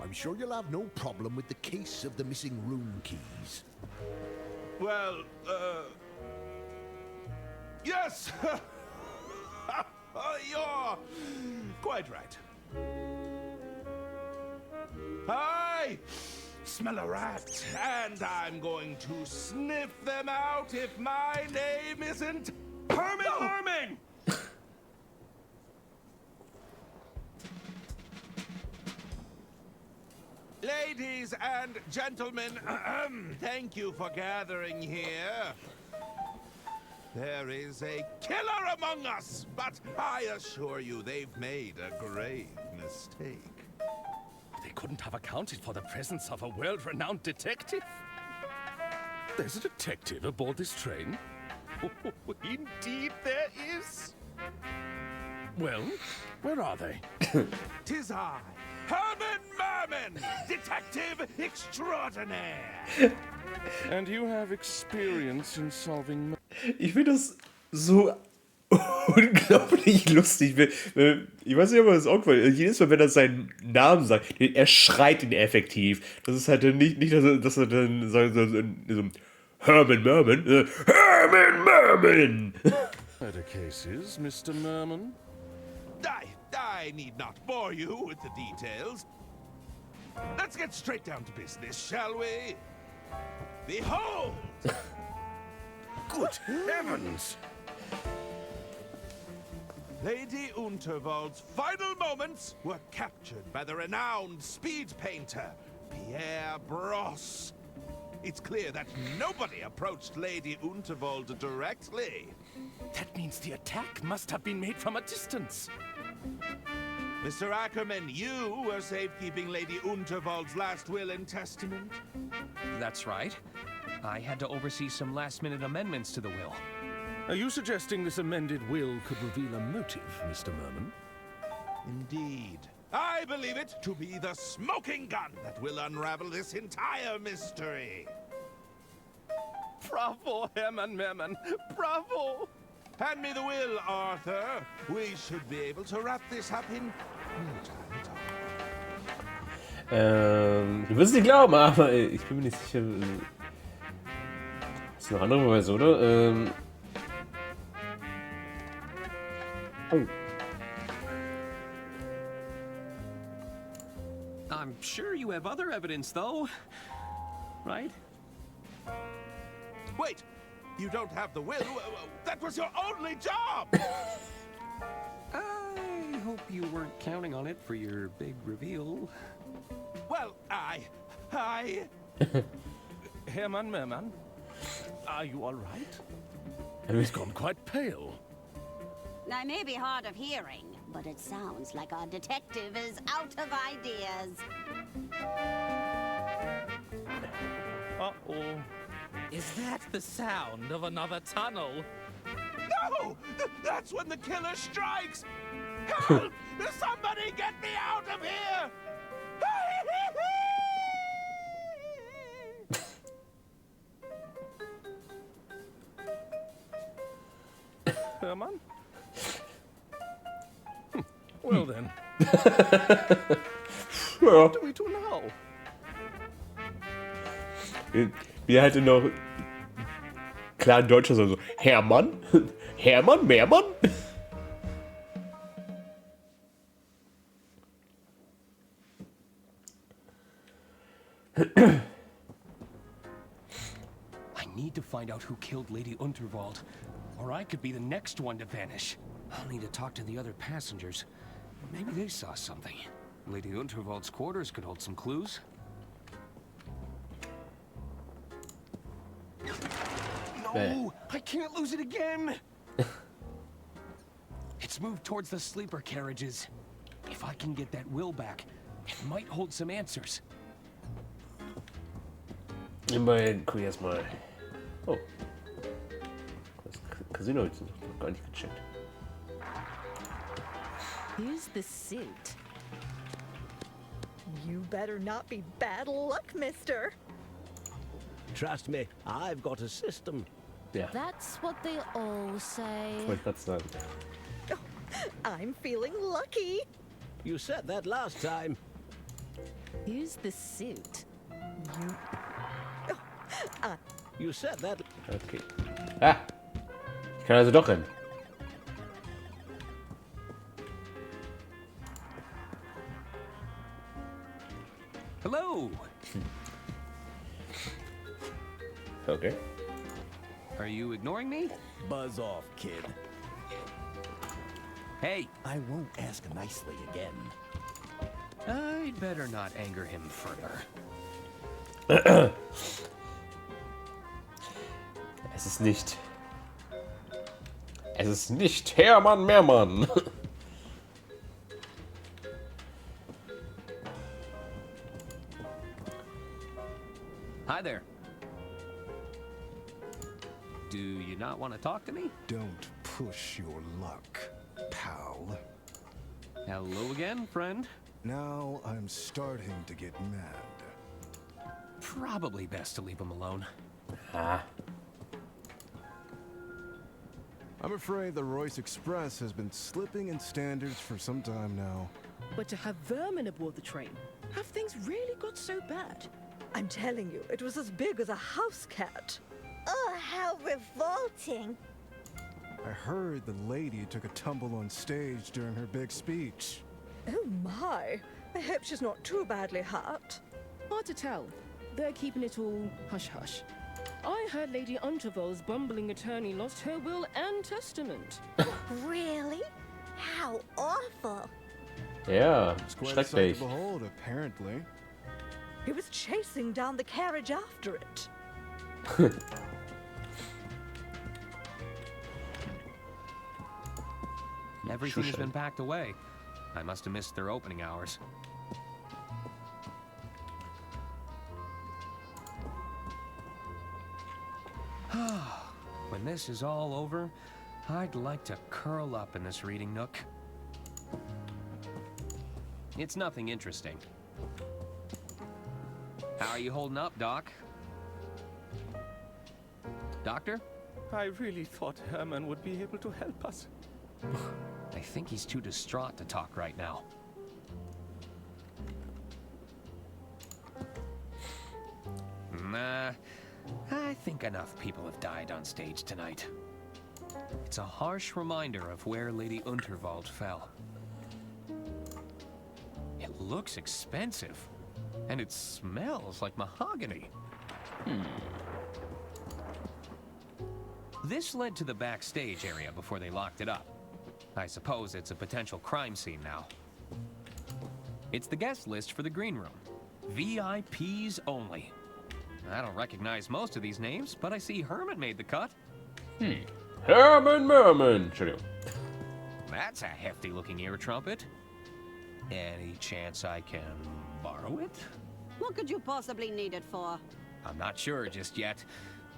S16: I'm sure you'll have no problem with the case of the missing room keys.
S9: Well, yes! You're quite right. I smell a rat, and I'm going to sniff them out if my name isn't Herman Merman! Ladies and gentlemen, thank you for gathering here. There is a killer among us, but I assure you they've made a grave mistake.
S10: They couldn't have accounted for the presence of a world-renowned detective. There's a detective aboard this train? Indeed there is. Well, where are they?
S9: 'Tis I, Herman Merman, detective extraordinaire.
S10: And you have experience in solving...
S1: Ich finde das so unglaublich lustig. Ich weiß nicht, ob das auch gefällt. Jedes Mal, wenn er seinen Namen sagt, er schreit ihn effektiv. Das ist halt nicht dass er dann sagt, so Herman Merman. Herman Merman!
S10: Better cases, Mr. Merman.
S9: I need not bore you with the details. Let's get straight down to business, shall we? Behold!
S10: Good heavens!
S9: Lady Unterwald's final moments were captured by the renowned speed painter, Pierre Brosse. It's clear that nobody approached Lady Unterwald directly.
S10: That means the attack must have been made from a distance.
S9: Mr. Ackerman, you were safekeeping Lady Unterwald's last will and testament?
S3: That's right. I had to oversee some last-minute amendments to the will.
S10: Are you suggesting this amended will could reveal a motive, Mr. Merman?
S9: Indeed. I believe it to be the smoking gun that will unravel this entire mystery.
S10: Bravo, Herman Merman! Bravo!
S9: Hand me the will, Arthur. We should be able to wrap this up in no time at all.
S1: Du wirst es nicht glauben, aber ich bin mir nicht sicher. Ist noch andere Beweise, oder? Oh.
S3: I'm sure you have other evidence, though. Right?
S9: Wait! You don't have the will? That was your only job!
S3: I hope you weren't counting on it for your big reveal.
S9: Well, I...
S10: Herman Merman, are you all right? He's gone quite pale.
S2: I may be hard of hearing, but it sounds like our detective is out of ideas.
S10: Uh-oh.
S12: Is that the sound of another tunnel?
S9: No! That's when the killer strikes! Help! Somebody get me out of here!
S10: Herman? Well then.
S1: What
S10: do we do now?
S1: Wie halt noch klar in Deutsch so Hermann? Hermann? Mehrmann?
S3: I need to find out who killed Lady Unterwald, or I could be the next one to vanish. I'll need to talk to the other passengers. Maybe they saw something. Lady Unterwald's quarters could hold some clues. No! I can't lose it again! It's moved towards the sleeper carriages. If I can get that will back, it might hold some answers.
S1: Immerhin, guck ich erstmal. Oh. Casino jetzt noch gar nicht gecheckt.
S14: Here's the suit.
S8: You better not be bad luck, mister.
S15: Trust me, I've got a system.
S1: Ja,
S7: That's what they all say.
S1: wollte ich gerade sagen.
S8: I'm feeling lucky.
S15: You said that last time.
S14: Here's the suit.
S15: You said that.
S1: Okay. Ah! Ich kann also doch rennen.
S3: Hello.
S1: Okay.
S3: Are you ignoring me?
S13: Buzz off, kid.
S3: Hey,
S13: I won't ask nicely again.
S3: I'd better not anger him further.
S1: Es ist nicht. Es ist nicht Hermann Mehrmann.
S3: Hi there. Do you not want to talk to me?
S18: Don't push your luck, pal.
S3: Hello again, friend.
S18: Now I'm starting to get mad.
S3: Probably best to leave him alone.
S1: Ah.
S18: I'm afraid the Royce Express has been slipping in standards for some time now.
S5: But to have vermin aboard the train, have things really got so bad?
S8: I'm telling you, it was as big as a house cat.
S19: Oh, how revolting.
S18: I heard the lady took a tumble on stage during her big speech.
S8: Oh my. I hope she's not too badly hurt.
S5: Hard to tell. They're keeping it all hush-hush. I heard Lady Untervoll's bumbling attorney lost her will and testament.
S19: Really? How awful.
S1: Ja,
S18: It's quite a sight
S1: schrecklich.
S18: to behold, apparently.
S8: He was chasing down the carriage after it.
S3: Everything has been packed away. I must have missed their opening hours. When this is all over, I'd like to curl up in this reading nook. It's nothing interesting. How are you holding up, Doc? Doctor?
S10: I really thought Herman would be able to help us.
S3: I think he's too distraught to talk right now. Nah, I think enough people have died on stage tonight. It's a harsh reminder of where Lady Unterwald fell. It looks expensive, and it smells like mahogany. This led to the backstage area before they locked it up. I suppose it's a potential crime scene now. It's the guest list for the green room. VIPs only. I don't recognize most of these names, but I see Herman made the cut.
S1: Herman Merman. Entschuldigung.
S3: That's a hefty-looking ear trumpet. Any chance I can borrow it?
S2: What could you possibly need it for?
S3: I'm not sure just yet,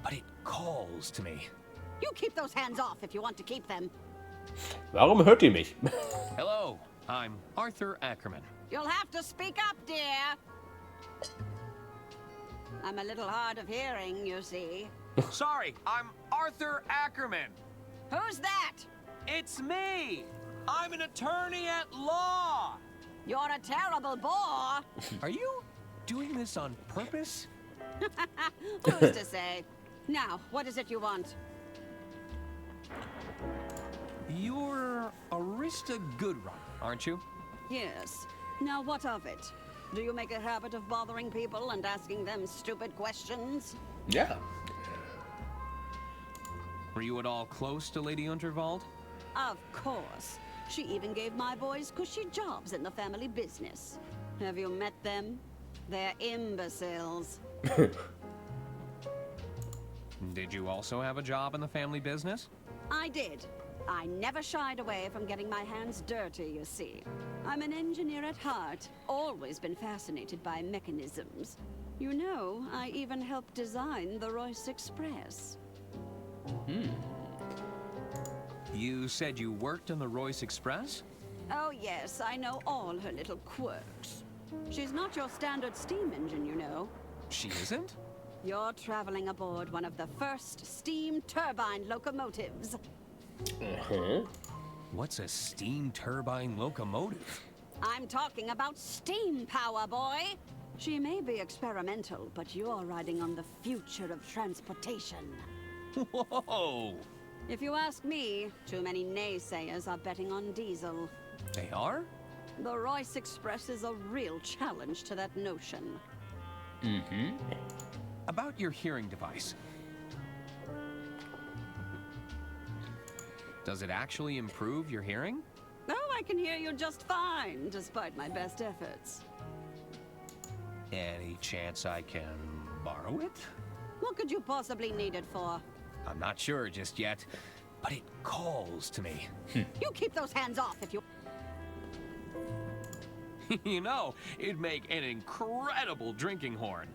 S3: but it calls to me.
S2: You keep those hands off if you want to keep them.
S1: Warum hört ihr mich?
S3: Hello, I'm Arthur Ackerman.
S2: You'll have to speak up, dear. I'm a little hard of hearing, you see.
S3: Sorry, I'm Arthur Ackerman.
S2: Who's that?
S3: It's me. I'm an attorney at law.
S2: You're a terrible bore.
S3: Are you doing this on purpose?
S2: Who's to say? Now, what is it you want?
S3: You're Arista Goodrun, aren't you?
S2: Yes. Now, what of it? Do you make a habit of bothering people and asking them stupid questions?
S1: Ja.
S3: Were you at all close to Lady Unterwald?
S2: Of course. She even gave my boys cushy jobs in the family business. Have you met them? They're imbeciles.
S3: Did you also have a job in the family business?
S2: I did. I never shied away from getting my hands dirty, you see. I'm an engineer at heart, always been fascinated by mechanisms. You know, I even helped design the Royce Express.
S3: You said you worked on the Royce Express?
S2: Oh, yes, I know all her little quirks. She's not your standard steam engine, you know.
S3: She isn't?
S2: You're traveling aboard one of the first steam turbine locomotives.
S3: Uh-huh. What's a steam turbine locomotive?
S2: I'm talking about steam power, boy. She may be experimental, but you're riding on the future of transportation.
S3: Whoa!
S2: If you ask me, too many naysayers are betting on diesel.
S3: They are?
S2: The Royce Express is a real challenge to that notion.
S3: Mm-hmm. About your hearing device. Does it actually improve your hearing?
S2: Oh, I can hear you just fine, despite my best efforts.
S3: Any chance I can borrow it?
S2: What could you possibly need it for?
S3: I'm not sure just yet, but it calls to me.
S2: You keep those hands off if you...
S3: You know, it'd make an incredible drinking horn.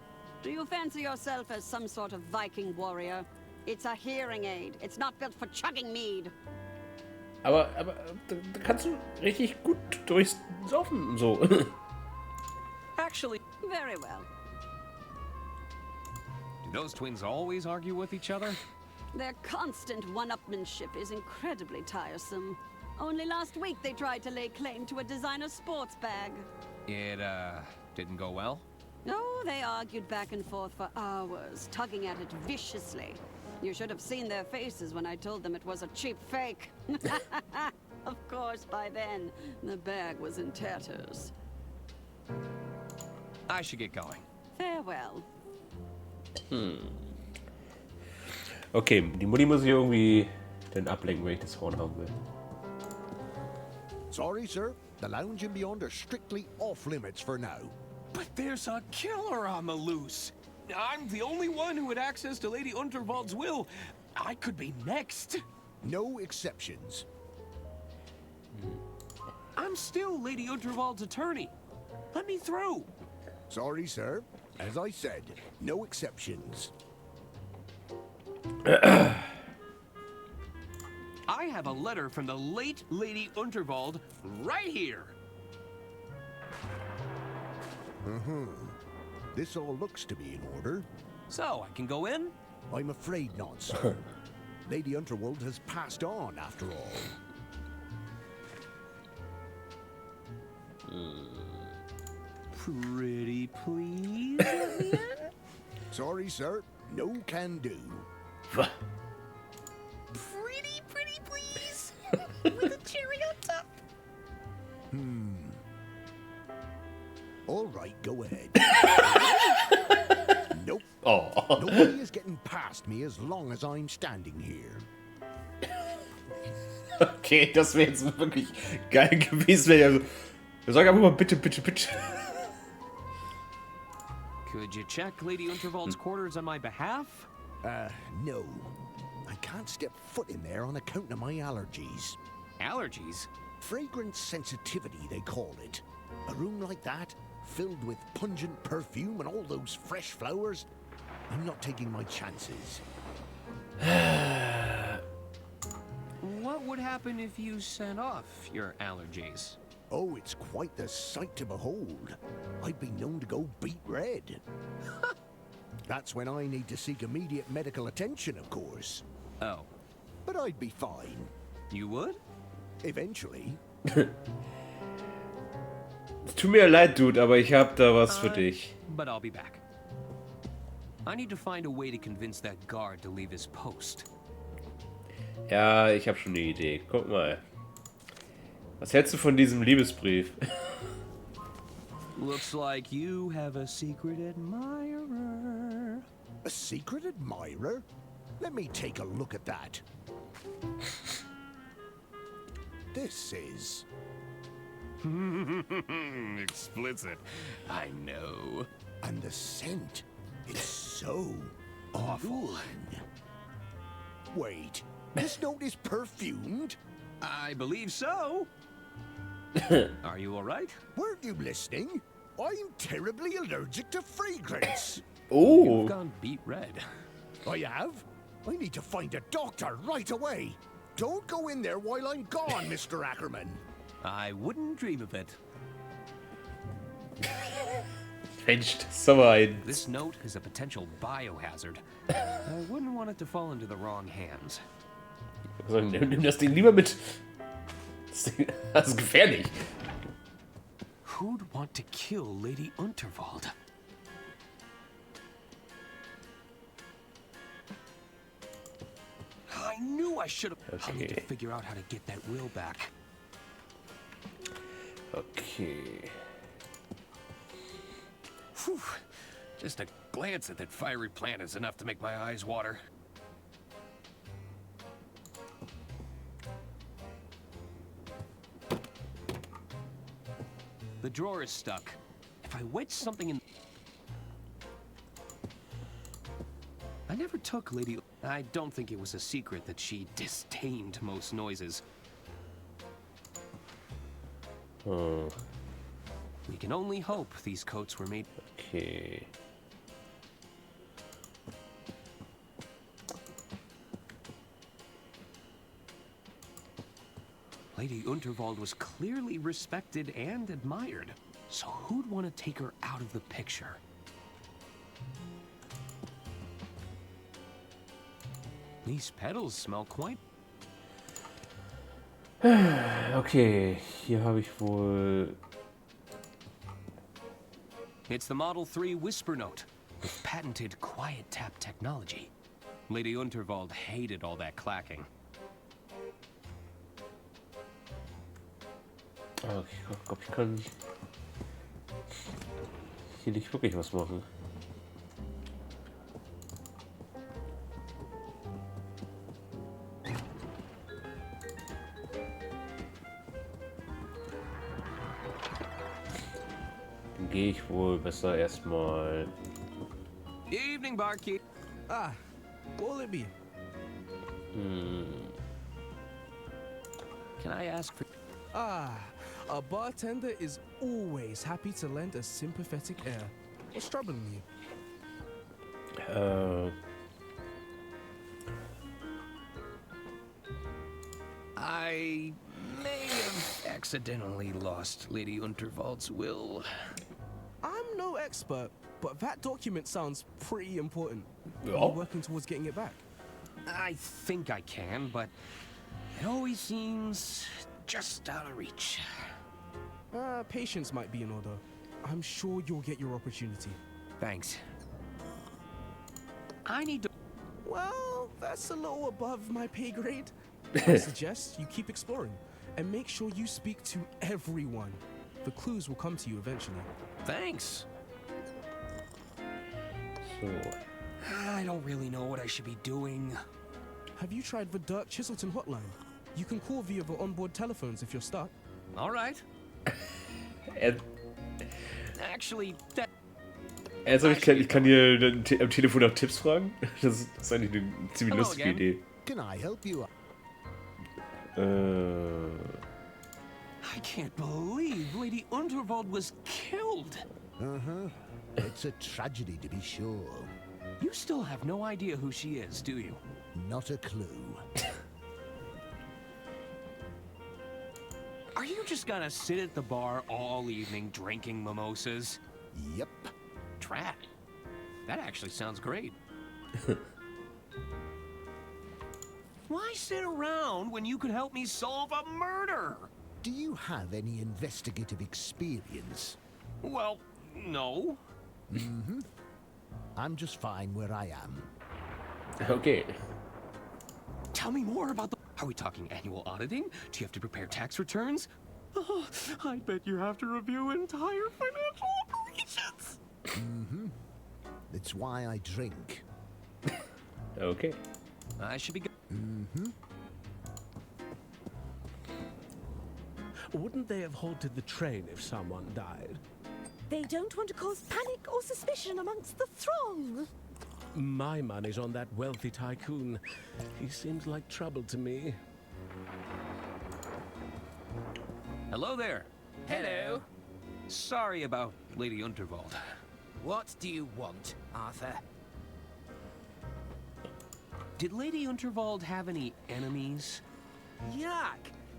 S2: Do you fancy yourself as some sort of Viking warrior? It's a hearing aid. It's not built for chugging mead.
S1: Aber da kannst du richtig gut durchs Saufen und so.
S3: Actually...
S2: Very well.
S3: Do those twins always argue with each other?
S2: Their constant one-upmanship is incredibly tiresome. Only last week they tried to lay claim to a designer sports bag.
S3: It, didn't go well?
S2: No, they argued back and forth for hours, tugging at it viciously. You should have seen their faces when I told them it was a cheap fake. Of course, by then, the bag was in tatters.
S3: I should get going.
S2: Farewell.
S1: Okay, die Mutti muss ich irgendwie dann ablenken, wenn ich das Horn haben will.
S16: Sorry, sir. The lounge and beyond are strictly off limits for now.
S10: But there's a killer on the loose. I'm the only one who had access to Lady Unterwald's will. I could be next.
S16: No exceptions.
S10: I'm still Lady Unterwald's attorney. Let me through.
S16: Sorry, sir. As I said, no exceptions.
S3: I have a letter from the late Lady Unterwald right here.
S16: This all looks to be in order.
S3: So, I can go in?
S16: I'm afraid not, sir. Lady Unterwald has passed on, after all.
S3: Pretty please?
S16: Sorry, sir. No can do.
S10: Pretty please. With a cherry on top.
S16: All right, go ahead. Nope.
S1: Oh.
S16: Nobody is getting past me as long as I'm standing here.
S1: Okay, das wäre jetzt wirklich geil gewesen, wenn er so... Sag einfach mal bitte, bitte, bitte.
S3: Could you check Lady Unterwald's quarters on my behalf?
S16: No. I can't step foot in there on account of my allergies.
S3: Allergies?
S16: Fragrance sensitivity, they call it. A room like that, filled with pungent perfume and all those fresh flowers, I'm not taking my chances.
S3: What would happen if you sent off your allergies?
S16: Oh, it's quite the sight to behold. I've been known to go beet red. That's when I need to seek immediate medical attention, of course.
S3: Oh.
S16: But I'd be fine.
S3: You would?
S16: Eventually.
S1: Es tut mir leid, Dude, aber ich hab da was für dich.
S3: But I'll be back. I need to find a way to convince that guard to leave his post.
S1: Ja, ich hab schon eine Idee. Guck mal. Was hältst du von diesem Liebesbrief?
S3: Looks like you have a secret admirer.
S16: A secret admirer? Let me take a look at that. This is...
S10: Explicit. I know.
S16: And the scent is so awful. Wait, this note is perfumed?
S3: I believe so. Are you all right?
S16: Weren't you listening? I'm terribly allergic to fragrance.
S1: Oh.
S3: You've gone beet red.
S16: I have? I need to find a doctor right away. Don't go in there while I'm gone, Mr. Ackerman.
S3: I wouldn't dream of it.
S1: Mensch, das ist aber ein...
S3: This note is a potential biohazard. I wouldn't want it to fall into the wrong hands.
S1: Also, nimm das Ding lieber mit. Das ist gefährlich.
S3: Who'd want to kill Lady Unterwald? I knew I should have. I need to figure out how to get that will back.
S1: Okay.
S3: Whew. Just a glance at that fiery plant is enough to make my eyes water. The drawer is stuck. If I wedge something in... I never took Lady... I don't think it was a secret that she disdained most noises.
S1: Oh.
S3: We can only hope these coats were made...
S1: Okay.
S3: Lady Unterwald was clearly respected and admired. So who'd want to take her out of the picture? These petals smell quite...
S1: Okay, hier habe ich wohl...
S3: It's the Model 3 Whisper Note with patented quiet tap technology. Lady Unterwald hated all that clacking.
S1: Okay, ich glaube, ich kann hier nicht wirklich was machen. Dann gehe ich wohl besser erstmal.
S3: Evening, barkeep.
S17: Ah, what will it be?
S3: Can I ask for...
S17: Ah, a bartender is always happy to lend a sympathetic air. What's troubling you?
S3: I may have accidentally lost Lady Unterwald's will.
S17: I'm no expert, but that document sounds pretty important.
S1: Yeah.
S17: Are you working towards getting it back?
S3: I think I can, but it always seems just out of reach.
S17: Patience might be in order. I'm sure you'll get your opportunity.
S3: Thanks. I need to...
S17: Well, that's a little above my pay grade. I suggest you keep exploring and make sure you speak to everyone. The clues will come to you eventually.
S3: Thanks.
S1: So.
S3: I don't really know what I should be doing.
S17: Have you tried the Dirk Chiselton hotline? You can call via the onboard telephones if you're stuck.
S3: All right. Actually, that...
S1: Also ich kann dir am Telefon nach Tipps fragen. Das ist eigentlich eine ziemlich lustige Idee.
S16: Can I help you?
S3: I can't believe Lady Unterwald was killed.
S16: It's a tragedy, to be sure.
S3: You still have no idea who she is, do you?
S16: Not a clue.
S3: Are you just gonna sit at the bar all evening drinking mimosas?
S16: Yep.
S3: Trap. That actually sounds great. Why sit around when you could help me solve a murder?
S16: Do you have any investigative experience?
S3: Well, no.
S16: I'm just fine where I am.
S1: Okay.
S3: Tell me more about the... Are we talking annual auditing? Do you have to prepare tax returns? Oh, I bet you have to review entire financial operations.
S16: It's why I drink.
S1: Okay.
S3: I should be good.
S15: Wouldn't they have halted the train if someone died?
S14: They don't want to cause panic or suspicion amongst the throng.
S15: My money's on that wealthy tycoon. He seems like trouble to me.
S3: Hello there.
S12: Hello.
S3: Sorry about Lady Unterwald.
S12: What do you want, Arthur?
S3: Did Lady Unterwald have any enemies?
S12: Yuck!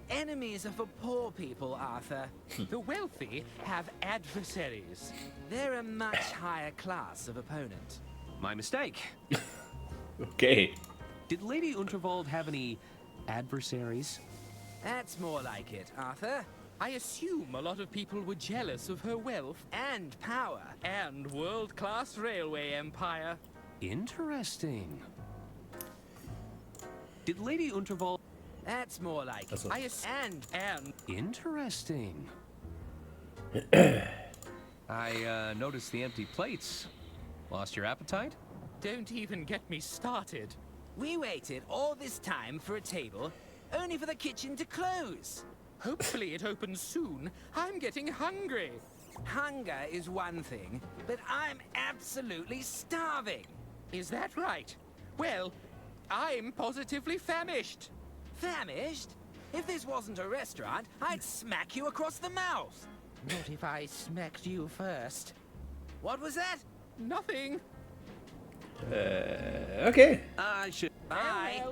S12: Enemies are for poor people, Arthur.
S4: The wealthy have adversaries.
S12: They're a much higher class of opponent.
S3: My mistake.
S1: Okay.
S3: Did Lady Unterwald have any adversaries?
S12: That's more like it, Arthur.
S4: I assume a lot of people were jealous of her wealth
S12: And power.
S4: and world-class railway empire.
S3: Interesting. Did Lady Unterwald...
S12: That's more like it. And
S3: Interesting. I noticed the empty plates. Lost your appetite?
S4: Don't even get me started.
S12: we waited all this time for a table, only for the kitchen to close.
S4: Hopefully it opens soon. I'm getting hungry.
S12: Hunger is one thing, but I'm absolutely starving.
S4: Is that right? Well, I'm positively famished.
S12: Famished? If this wasn't a restaurant, I'd smack you across the mouth.
S4: Not if I smacked you first.
S12: What was that?
S4: Nothing.
S1: Okay.
S3: I should...
S12: Bye.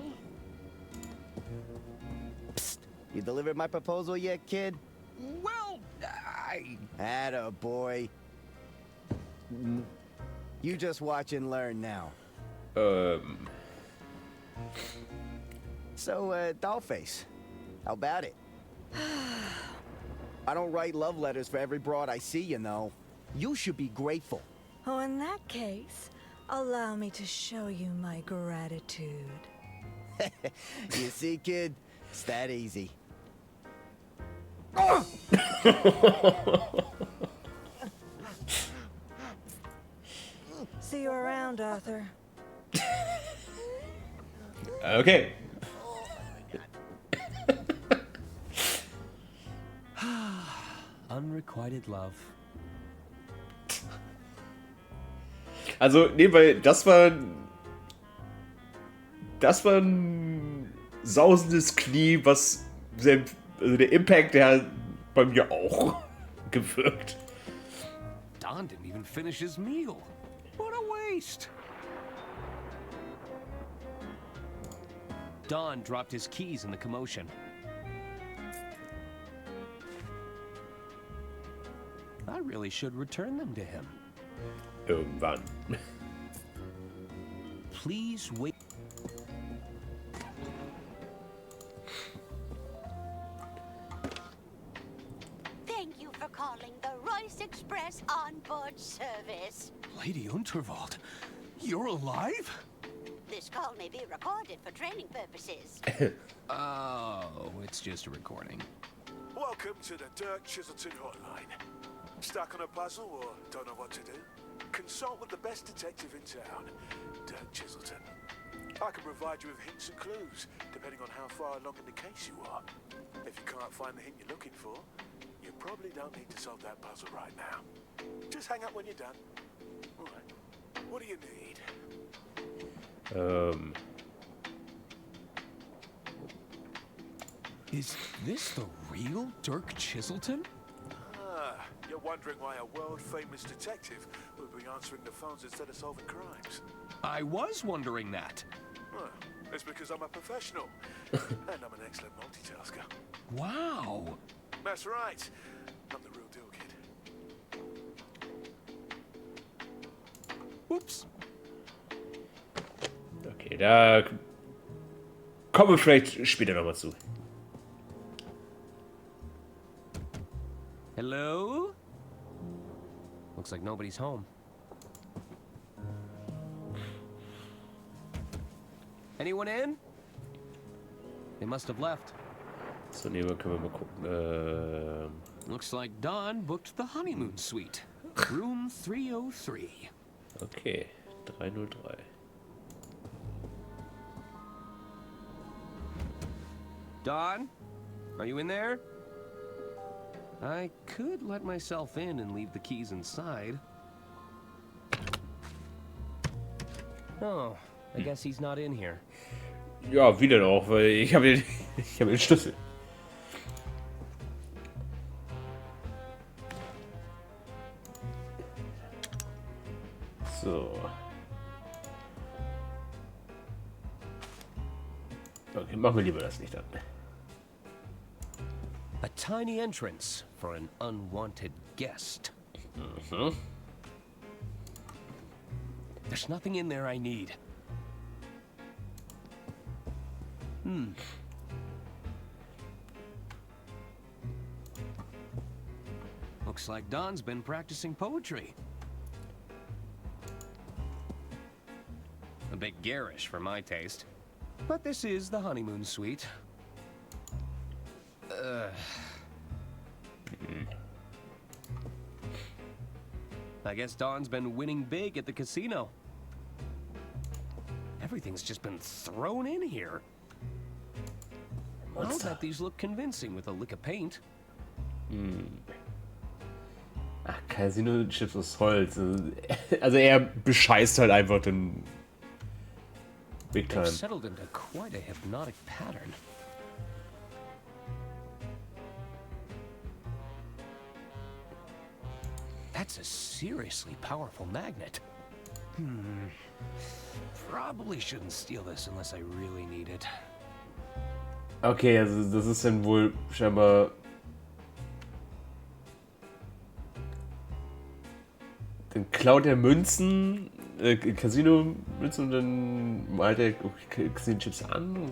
S13: Psst. You delivered my proposal yet, kid?
S3: Well, I...
S13: Atta boy. You just watch and learn now. So, Dollface, how about it? I don't write love letters for every broad I see, you know. You should be grateful.
S8: Oh, in that case, allow me to show you my gratitude.
S13: You see, kid? It's that easy.
S8: See you around, Arthur.
S1: Okay.
S3: Unrequited love.
S1: Also, nee, weil das war ein sausendes Knie, was also der Impact, der hat bei mir auch gewirkt.
S3: Don didn't even finish his meal. What a waste. Don dropped his keys in the commotion. I really should return them to him.
S1: Irgendwann.
S3: Please wait.
S2: Thank you for calling the Royce Express onboard service.
S3: Lady Unterwald, you're alive?
S2: This call may be recorded for training purposes.
S3: Oh, it's just a recording.
S20: Welcome to the Dirk Chiselton hotline. Stuck on a puzzle or don't know what to do? Consult with the best detective in town, Dirk Chiselton. I can provide you with hints and clues, depending on how far along in the case you are. If you can't find the hint you're looking for, you probably don't need to solve that puzzle right now. Just hang up when you're done. All right. What do you need?
S3: Is this the real Dirk Chiselton?
S20: Ah, you're wondering why a world-famous detective would be answering the phones instead of solving crimes.
S3: I was wondering that.
S20: Well, it's because I'm a professional, and I'm an excellent multitasker.
S3: Wow.
S20: That's right. I'm the real deal, kid.
S3: Whoops.
S1: Okay, da kommen wir vielleicht später nochmal zu.
S3: Hello? Looks like nobody's home. Anyone in? They must have left.
S1: So, nehmen wir, können wir mal gucken.
S3: Looks like Don booked the honeymoon suite. Room 303.
S1: Okay, 303.
S3: Don? Are you in there? I could let myself in and leave the keys inside. Oh, I guess he's not in here.
S1: Ja, wie denn auch, weil ich habe den Schlüssel. So. Okay, machen wir lieber das nicht an.
S3: A tiny entrance for an unwanted guest. There's nothing in there I need. Looks like Don's been practicing poetry. A bit garish for my taste. But this is the honeymoon suite. I guess Don's been winning big at the casino. Everything's just been thrown in here. I'll bet these look convincing with a lick of paint.
S1: Ach, Casino-Chips aus Holz. Also er bescheißt halt einfach den Big Time.
S3: They've settled into quite a hypnotic pattern. That's a seriously powerful magnet. Probably shouldn't steal this unless I really need it.
S1: Okay, also das ist dann wohl scheinbar dann klaut er Münzen, Casino-Münzen und dann malt er Casino-Chips an.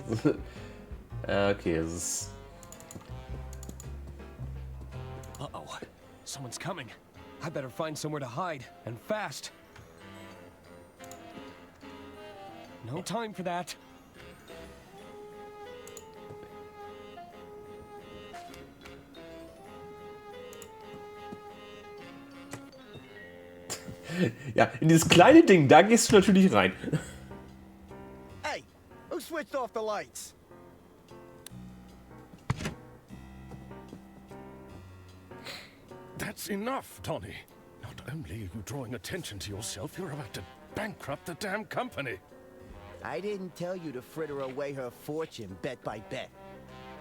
S1: Okay, das ist...
S3: Uh-oh. Someone's coming. I better find somewhere to hide, and fast. No time for that.
S1: Ja, in dieses kleine Ding, da gehst du natürlich rein.
S13: Hey, who switched off the lights?
S10: That's enough, Tony. Not only are you drawing attention to yourself, you're about to bankrupt the damn company.
S13: I didn't tell you to fritter away her fortune bet by bet.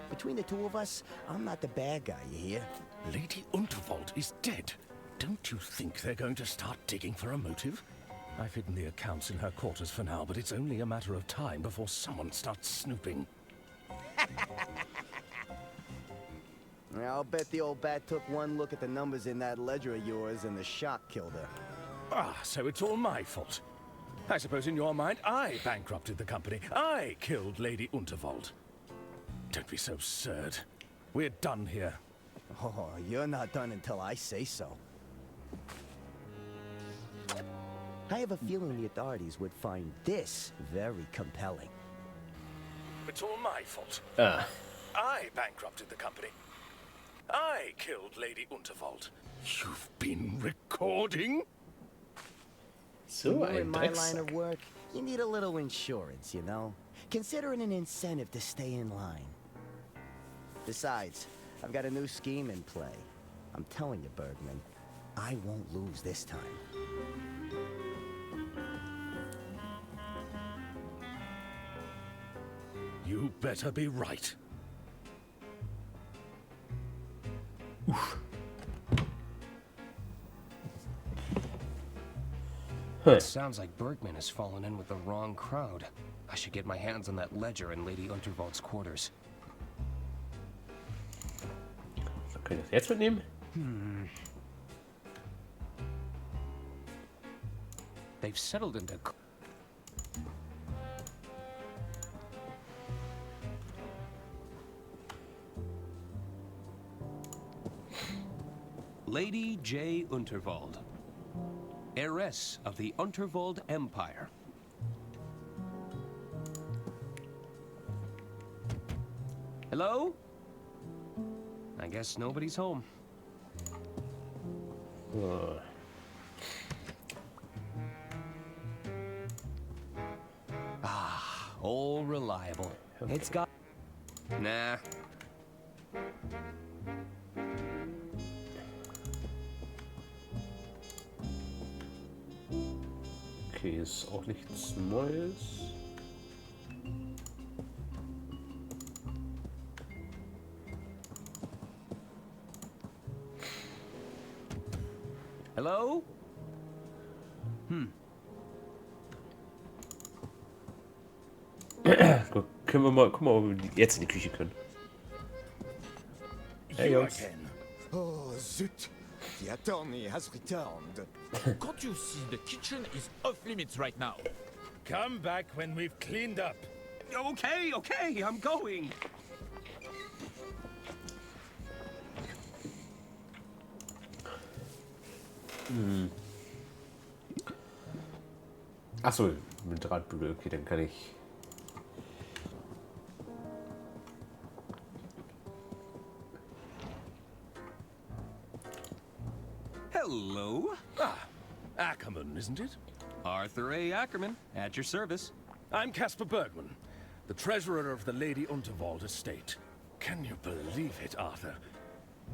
S13: Between the two of us, I'm not the bad guy, you hear?
S10: Lady Unterwald is dead. Don't you think they're going to start digging for a motive? I've hidden the accounts in her quarters for now, but it's only a matter of time before someone starts snooping.
S13: I'll bet the old bat took one look at the numbers in that ledger of yours and the shock killed her.
S10: Ah, so it's all my fault. I suppose in your mind, I bankrupted the company. I killed Lady Unterwald. Don't be so absurd. We're done here.
S13: Oh, you're not done until I say so. I have a feeling the authorities would find this very compelling.
S10: It's all my fault.
S1: Ah.
S10: I bankrupted the company. I killed Lady Unterwald. You've been recording?
S1: So
S13: when you're in my
S1: Drecksack.
S13: line of work, you need a little insurance, you know? Consider it an incentive to stay in line. Besides, I've got a new scheme in play. I'm telling you, Bergman, I won't lose this time.
S10: You better be right.
S3: It sounds like Bergman has fallen in with the wrong crowd. I should get my hands on that ledger in Lady Unterwald's quarters.
S1: So, können wir das jetzt mitnehmen?
S3: They've settled into... Lady J. Unterwald, heiress of the Unterwald Empire. Hello? I guess nobody's home. Ah, all reliable. It's got... Nah.
S1: Okay, ist auch nichts Neues.
S3: Hello?
S1: Gut, können wir mal, guck mal, ob wir jetzt in die Küche können. Hey,
S11: you
S1: Jungs.
S11: again. Oh, zut. The attorney has returned.
S21: Can't you see the kitchen is off limits right now?
S10: Come back when we've cleaned up.
S3: Okay, okay, I'm going.
S1: Achso, mit Drahtbügel. Okay, dann kann ich.
S3: Hello.
S10: Ah, Ackerman, isn't it?
S3: Arthur A. Ackerman, at your service.
S10: I'm Caspar Bergman, the treasurer of the Lady Unterwald estate. Can you believe it, Arthur?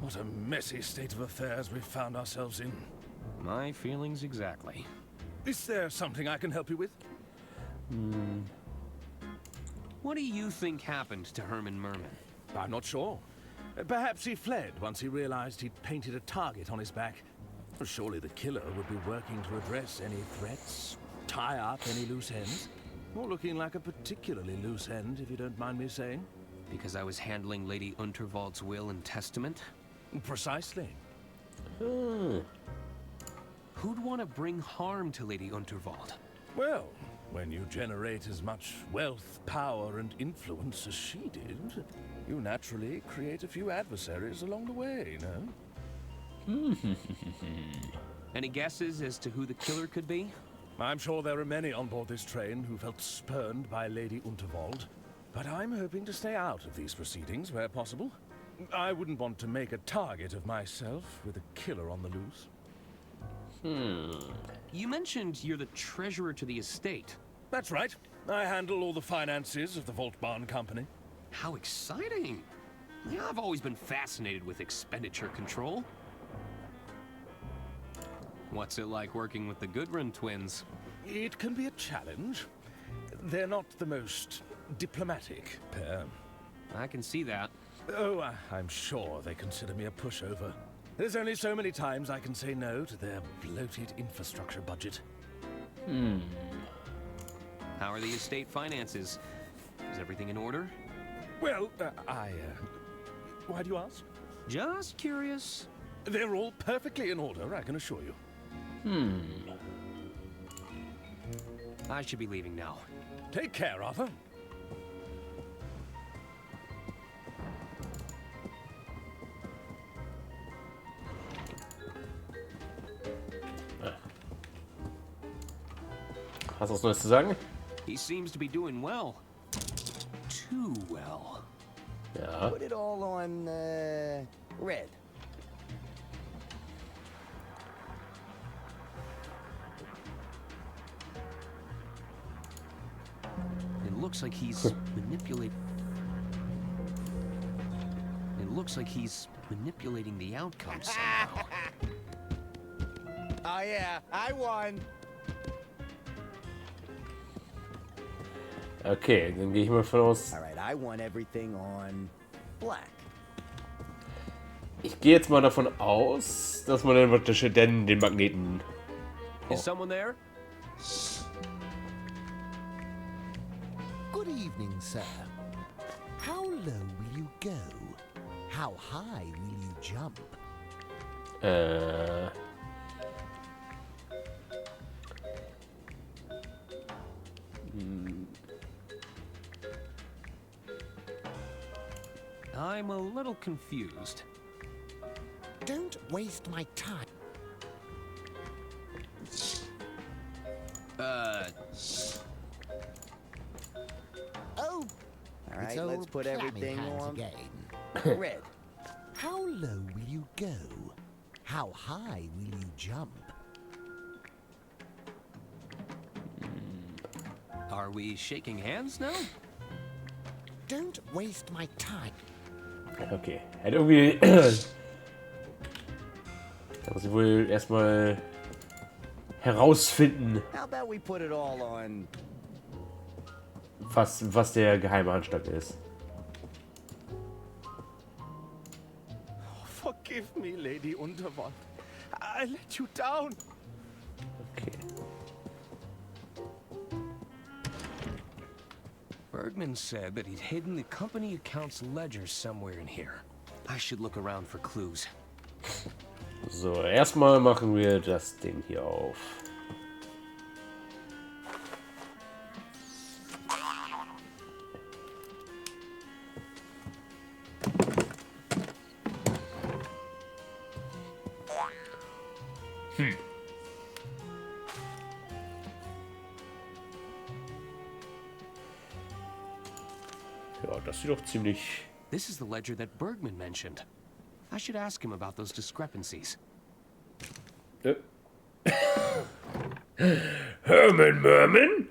S10: What a messy state of affairs we've found ourselves in.
S3: My feelings exactly.
S10: Is there something I can help you with?
S3: What do you think happened to Herman Merman?
S10: I'm not sure. Perhaps he fled once he realized he'd painted a target on his back. Surely the killer would be working to address any threats, tie up any loose ends. Or looking like a particularly loose end, if you don't mind me saying.
S3: Because I was handling Lady Unterwald's will and testament?
S10: Precisely.
S3: Who'd want to bring harm to Lady Unterwald?
S10: Well, when you generate as much wealth, power, and influence as she did, you naturally create a few adversaries along the way, no?
S3: Any guesses as to who the killer could be?
S10: I'm sure there are many on board this train who felt spurned by Lady Unterwald. But I'm hoping to stay out of these proceedings where possible. I wouldn't want to make a target of myself with a killer on the loose.
S3: You mentioned you're the treasurer to the estate.
S10: That's right. I handle all the finances of the Vault Barn Company.
S3: How exciting! Yeah, I've always been fascinated with expenditure control. What's it like working with the Goodrun twins?
S10: It can be a challenge. They're not the most diplomatic pair.
S3: I can see that.
S10: Oh, I'm sure they consider me a pushover. There's only so many times I can say no to their bloated infrastructure budget.
S3: How are the estate finances? Is everything in order?
S10: Well, why do you ask?
S3: Just curious.
S10: They're all perfectly in order, I can assure you.
S3: I should be leaving now.
S10: Take care, Arthur.
S1: Hast du was Neues zu sagen?
S3: He seems to be doing well. Too well.
S1: Ja.
S13: Put it all on red.
S3: It looks like he's manipulating. It looks like he's manipulating the outcome somehow.
S13: Oh yeah, I won.
S1: Okay, dann gehe ich mal von aus.
S13: Alright, I want everything on black.
S1: Ich gehe jetzt mal davon aus, dass man dann wirklich den Magneten.
S3: Is someone there?
S16: Good evening, sir. How low will you go? How high will you jump?
S3: I'm a little confused.
S16: Don't waste my time. Oh,
S13: Alright,
S16: it's
S13: let's
S16: old
S13: put
S16: clammy
S13: everything
S16: hands
S13: on
S16: again.
S13: red.
S16: How low will you go? How high will you jump?
S3: Are we shaking hands now?
S16: Don't waste my time.
S1: Okay. Halt irgendwie. Da muss ich wohl erstmal herausfinden,
S13: How about we put it all on
S1: was der geheime Anstand ist.
S10: Forgive me, Lady Unterwald. I let you down.
S1: Okay.
S3: Bergman said that he'd hidden the company accounts ledger somewhere in here. I should look around for clues.
S1: So, erstmal machen wir das Ding hier auf. Ja, das sieht doch ziemlich...
S3: This is the ledger that Bergman mentioned. I should ask him about those discrepancies.
S1: Herman Merman?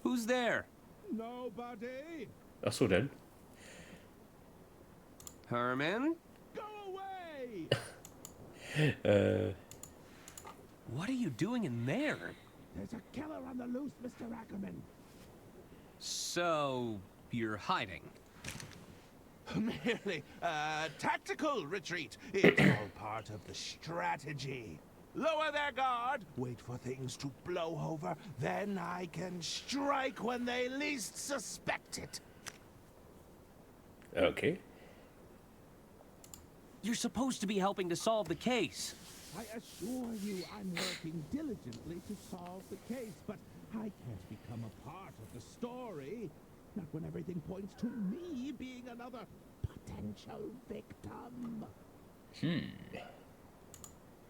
S3: Who's there?
S9: Nobody.
S1: Ach so, denn?
S3: Herman?
S9: Go away!
S3: What are you doing in there?
S9: There's a killer on the loose, Mr. Ackerman.
S3: So, you're hiding.
S9: Merely a tactical retreat. It's all part of the strategy. Lower their guard, wait for things to blow over, then I can strike when they least suspect it.
S1: Okay.
S3: You're supposed to be helping to solve the case.
S9: I assure you I'm working diligently to solve the case, but I can't become a part of the story. Not when everything points to me being another potential victim.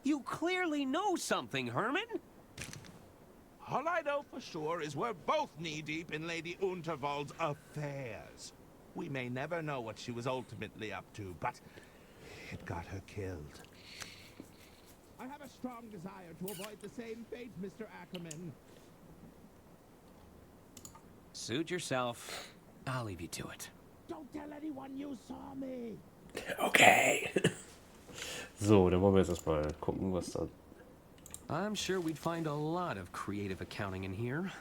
S3: You clearly know something, Herman.
S9: All I know for sure is we're both knee-deep in Lady Unterwald's affairs. We may never know what she was ultimately up to, but it got her killed. I have a strong desire to avoid the same fate, Mr. Ackerman.
S3: Suit yourself. I'll leave you to it.
S9: Don't tell anyone you saw me.
S1: Okay. So, dann wollen wir jetzt erstmal gucken, was da...
S3: I'm sure we'd find a lot of creative accounting in here.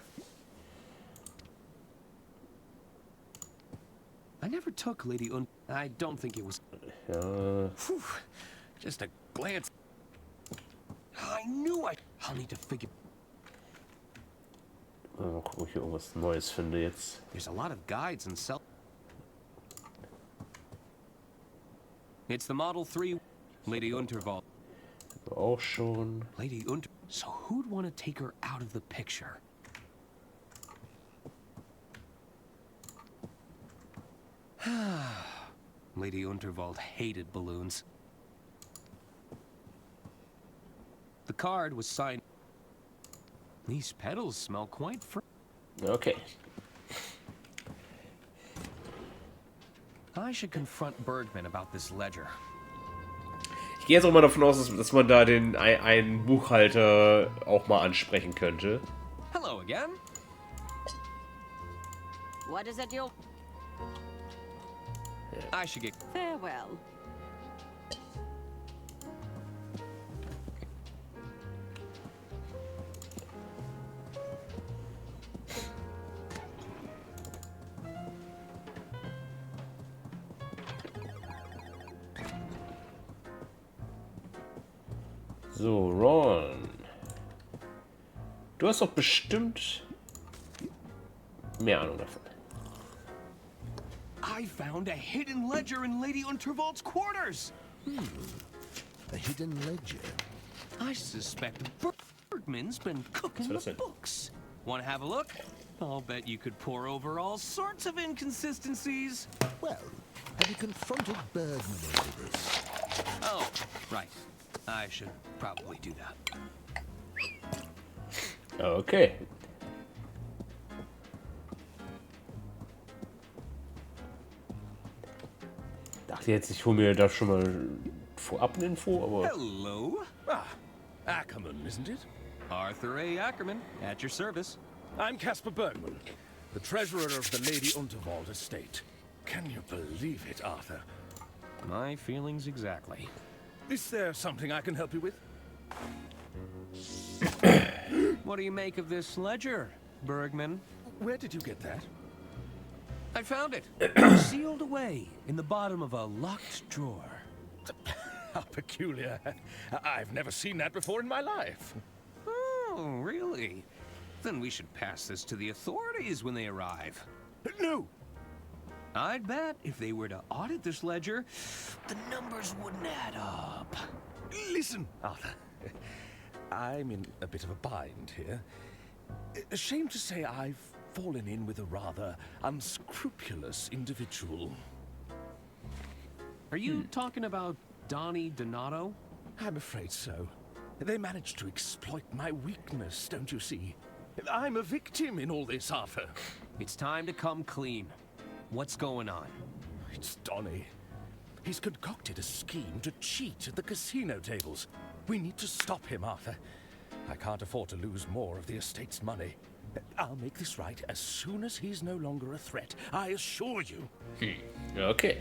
S3: I never took Lady I don't think it was...
S1: Ja...
S3: Whew, just a glance. I knew I'll need to figure...
S1: Mal gucken, ob ich hier irgendwas Neues finde jetzt.
S3: There's a lot of guides and It's the Model 3, Lady Unterwald.
S1: Auch schon.
S3: Lady Unter... So who'd want to take her out of the picture? Lady Unterwald hated balloons. The card was signed... These petals smell quite
S1: Okay.
S3: I should confront Bergman about this ledger.
S1: Ich gehe jetzt auch mal davon aus, dass man da den einen Buchhalter auch mal ansprechen könnte.
S3: Hello again.
S2: What is it you'll...
S3: I should get...
S2: Farewell.
S1: So, Ron. Du hast doch bestimmt mehr Ahnung davon.
S3: I found a hidden ledger in Lady Unterwald's quarters.
S16: A hidden ledger?
S3: I suspect Bergman's been cooking the books. Want to have a look? I'll bet you could pour over all sorts of inconsistencies.
S16: Well, have you confronted Bergman over this?
S3: Oh, right. I should probably do that.
S1: Okay. Dachte jetzt, ich hole mir da schon mal vorab eine Info, aber...
S3: Hello.
S10: Ah, Ackerman, isn't it?
S3: Arthur A. Ackerman, at your service.
S10: I'm Caspar Bergman, the treasurer of the Lady Unterwald estate. Can you believe it, Arthur?
S3: My feelings exactly.
S10: Is there something I can help you with?
S3: What do you make of this ledger, Bergman?
S10: Where did you get that?
S3: I found it, sealed away in the bottom of a locked drawer.
S10: How peculiar. I've never seen that before in my life.
S3: Oh, really? Then we should pass this to the authorities when they arrive.
S10: No!
S3: I'd bet if they were to audit this ledger, the numbers wouldn't add up.
S10: Listen, Arthur. I'm in a bit of a bind here. Ashamed to say I've fallen in with a rather unscrupulous individual.
S3: Are you talking about Donnie Donato?
S10: I'm afraid so. They managed to exploit my weakness, don't you see? I'm a victim in all this, Arthur.
S3: It's time to come clean. What's going on?
S10: It's Donnie. He's concocted a scheme to cheat at the casino tables. We need to stop him, Arthur. I can't afford to lose more of the estate's money. I'll make this right as soon as he's no longer a threat. I assure you.
S1: Okay.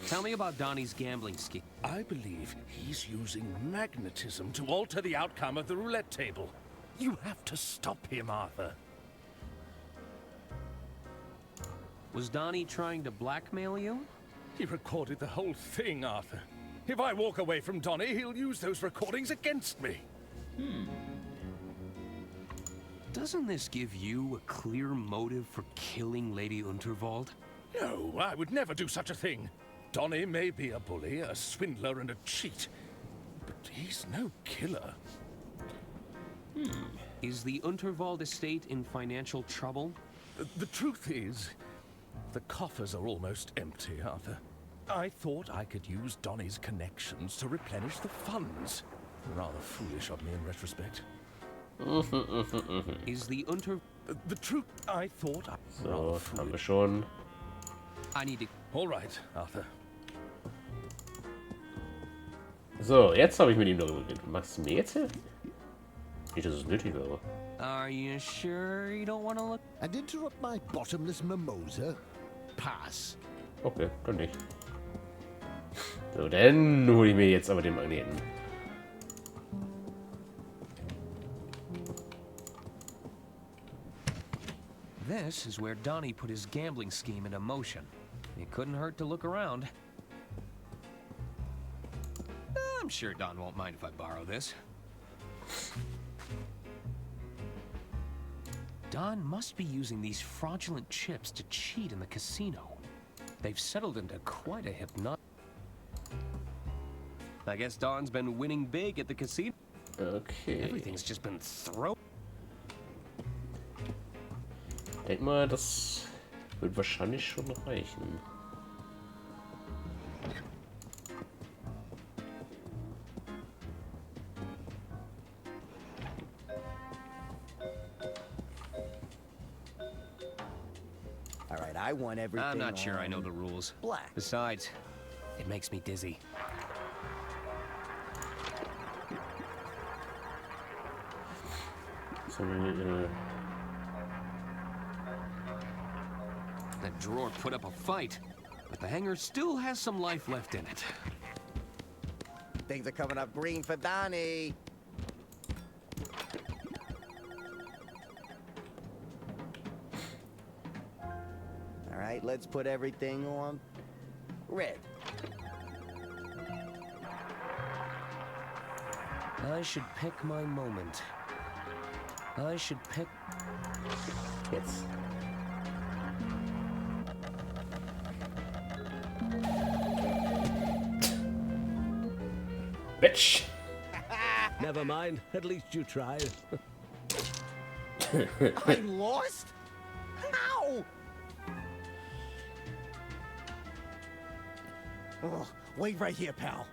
S3: Tell me about Donnie's gambling scheme.
S10: I believe he's using magnetism to alter the outcome of the roulette table. You have to stop him, Arthur.
S3: Was Donnie trying to blackmail you?
S10: He recorded the whole thing, Arthur. If I walk away from Donnie, he'll use those recordings against me.
S3: Doesn't this give you a clear motive for killing Lady Unterwald?
S10: No, I would never do such a thing. Donnie may be a bully, a swindler, and a cheat, but he's no killer.
S3: Is the Unterwald estate in financial trouble?
S10: The truth is, the coffers are almost empty, Arthur. I thought I could use Donnie's connections to replenish the funds. Rather foolish of me in retrospect.
S3: Is the
S10: The truth, I thought I...
S1: So, haben wir schon.
S3: I need to...
S10: All right, Arthur.
S1: So, jetzt habe ich mit ihm darüber geredet. Machst du mir jetzt helfen? Nicht, dass es nötig wäre.
S3: Are you sure you don't want to look?
S16: And interrupt my bottomless mimosa? Pass.
S1: Okay, dann nicht. So, dann hole ich mir jetzt aber den Magneten.
S3: This is where Donnie put his gambling scheme into motion. It couldn't hurt to look around. I'm sure Don won't mind if I borrow this. Don must be using these fraudulent chips to cheat in the casino. They've settled into quite a hypnotic. I guess Don's been winning big at the casino.
S1: Okay.
S3: Everything's just been thrown.
S1: Denk mal, das wird wahrscheinlich schon reichen.
S13: All right, I want everything.
S3: I'm not sure I know the rules.
S13: Black.
S3: Besides, it makes me dizzy.
S1: So,
S3: That drawer put up a fight, but the hanger still has some life left in it.
S13: Things are coming up green for Donnie. All right, let's put everything on red.
S3: I should pick my moment. I should pick...
S1: Jetzt. Bitch!
S15: Never mind, at least you tried.
S13: I lost? How? Oh, wait right here, pal.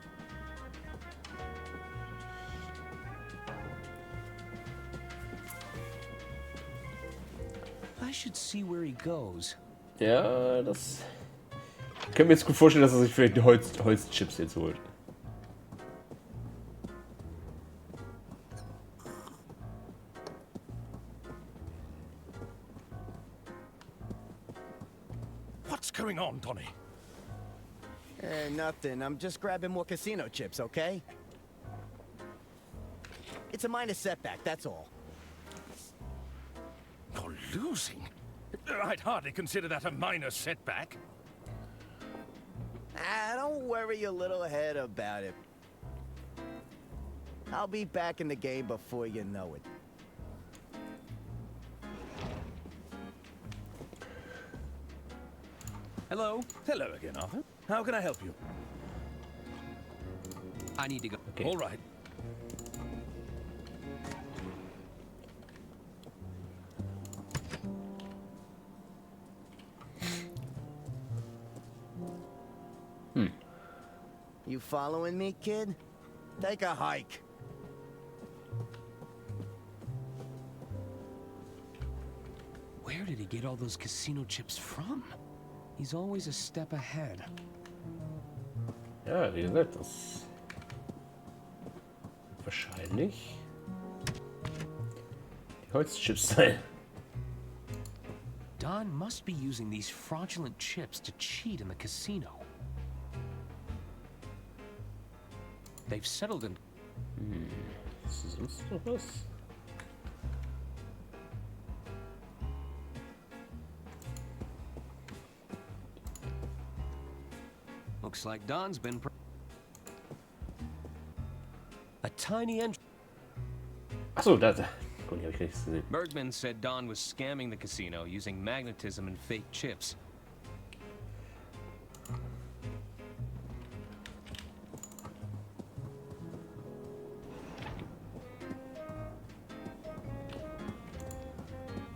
S3: I should see where he goes.
S1: Ja, das... Ich kann mir jetzt gut vorstellen, dass er sich vielleicht die Holzchips jetzt holt.
S10: What's going on, Donnie?
S13: Nothing. I'm just grabbing more casino chips, okay? It's a minor setback, that's all.
S10: You're losing? I'd hardly consider that a minor setback.
S13: Don't worry your little head about it. I'll be back in the game before you know it.
S10: Hello. Hello again, Arthur. How can I help you?
S3: I need to go.
S1: Okay.
S10: All right.
S13: You following me, kid? Take a hike.
S3: Where did he get all those casino chips from? He's always a step ahead.
S1: Ja, wie gesagt, das wird wahrscheinlich die Holzchips sein.
S3: Don must be using these fraudulent chips to cheat in the casino. They've settled in...
S1: Ist sonst noch was?
S3: Looks like Don's been... A tiny entry...
S1: Achso, da. Gut, die habe ich nicht gesehen.
S3: Bergman said Don was scamming the casino using magnetism and fake chips.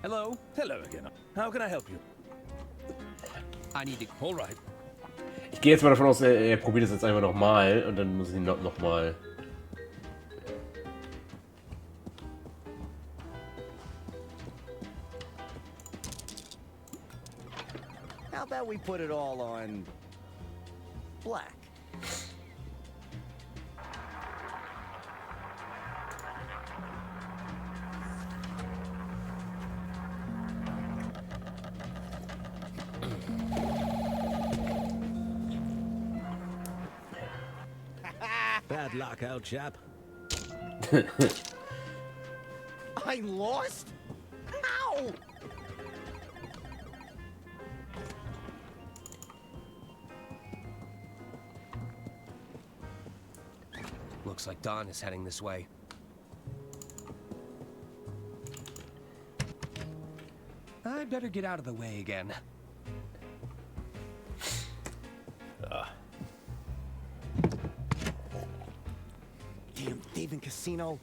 S10: Hello. Hello again. How can I help you?
S3: I need to...
S10: All right.
S1: Ich gehe jetzt mal davon aus, er probiert es jetzt einfach nochmal und dann muss ich ihn noch mal.
S13: How about we put it all on black?
S15: Bad luck, old chap.
S13: I lost? How?
S3: Looks like Don is heading this way. I'd better get out of the way again.
S13: Damn thieving casino.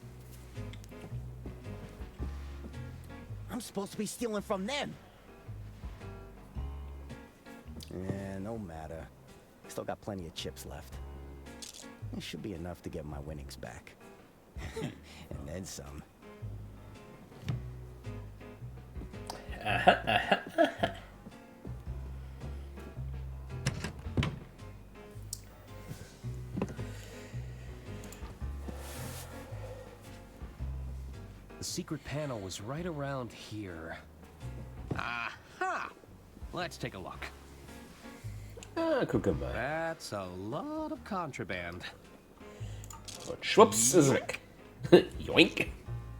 S13: I'm supposed to be stealing from them. Yeah, no matter. Still got plenty of chips left. It should be enough to get my winnings back. And then some.
S3: The secret panel was right around here. Aha! Let's take a look.
S1: Guck mal.
S3: That's a lot of contraband.
S1: Und schwupps ist es weg. Joink.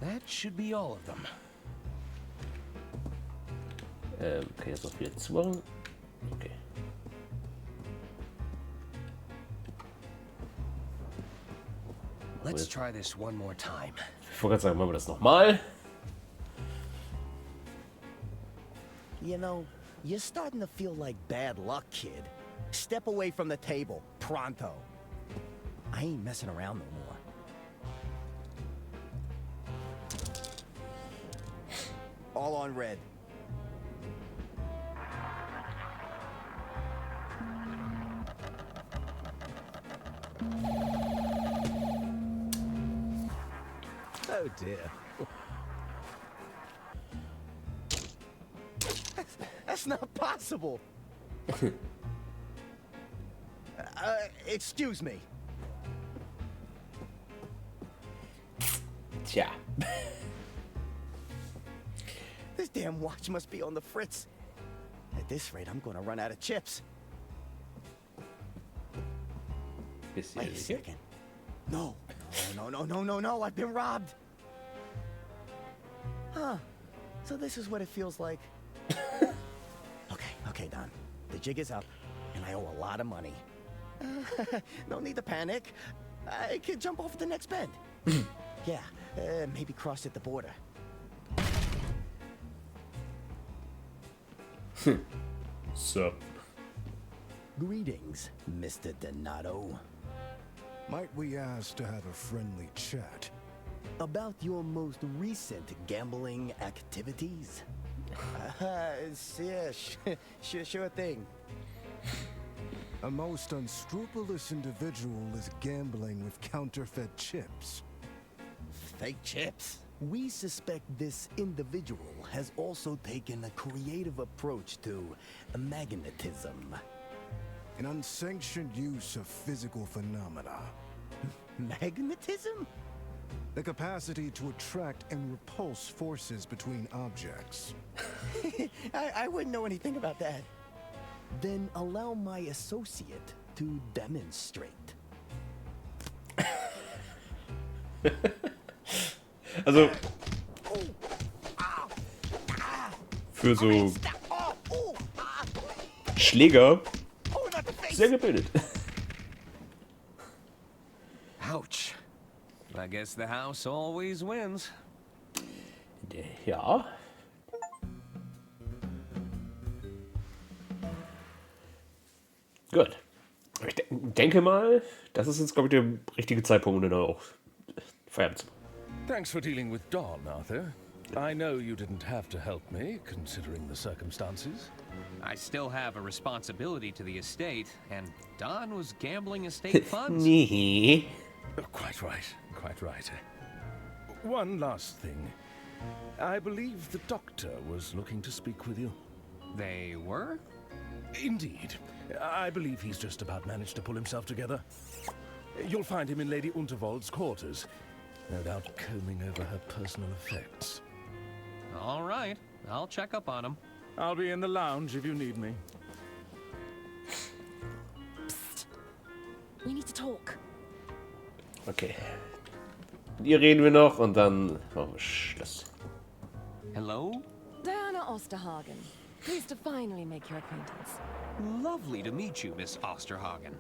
S3: That should be all of them.
S1: Kann ich jetzt noch wieder zumachen? Okay.
S3: Let's try this one more time.
S1: Ich wollte gerade sagen, machen wir das nochmal.
S13: You know, you're starting to feel like bad luck, kid. Step away from the table, pronto. I ain't messing around no more. All on red.
S15: Oh dear.
S13: That's not possible. Excuse me.
S1: Tja.
S13: This damn watch must be on the fritz. At this rate, I'm gonna run out of chips.
S1: Bist
S13: Wait a second. No. No, I've been robbed. Huh. So this is what it feels like. Okay, Don. The jig is up, and I owe a lot of money. No need to panic. I can jump off the next bend. Yeah, maybe cross at the border.
S1: So.
S13: Greetings, Mr. Donato.
S18: Might we ask to have a friendly chat?
S13: About your most recent gambling activities? Yeah, sure thing.
S18: A most unscrupulous individual is gambling with counterfeit chips.
S13: Fake chips? We suspect this individual has also taken a creative approach to magnetism.
S18: An unsanctioned use of physical phenomena.
S13: Magnetism?
S18: The capacity to attract and repulse forces between objects.
S13: I wouldn't know anything about that. Then allow my associate to demonstrate.
S1: Also für so Schläger sehr gebildet.
S3: Ouch. I guess the house always wins.
S1: Ja. Gut. Ich denke mal, das ist jetzt, glaube ich, der richtige Zeitpunkt, um dann auch Feierabend zu machen.
S10: Thanks for dealing with Don, Arthur. I know you didn't have to help me, considering the circumstances.
S3: I still have a responsibility to the estate, and Don was gambling estate funds.
S1: Nee.
S10: Quite right, quite right. One last thing. I believe the doctor was looking to speak with you.
S3: They were?
S10: Indeed. I believe he's just about managed to pull himself together. You'll find him in Lady Unterwald's quarters, no doubt combing over her personal effects.
S3: All right, I'll check up on him.
S10: I'll be in the lounge if you need me.
S5: Psst. We need to talk.
S1: Okay. Hier reden wir noch und dann machen wir Schluss.
S3: Hello?
S7: Diana Osterhagen. Pleased to finally make your acquaintance.
S3: Lovely to meet you, Miss Osterhagen.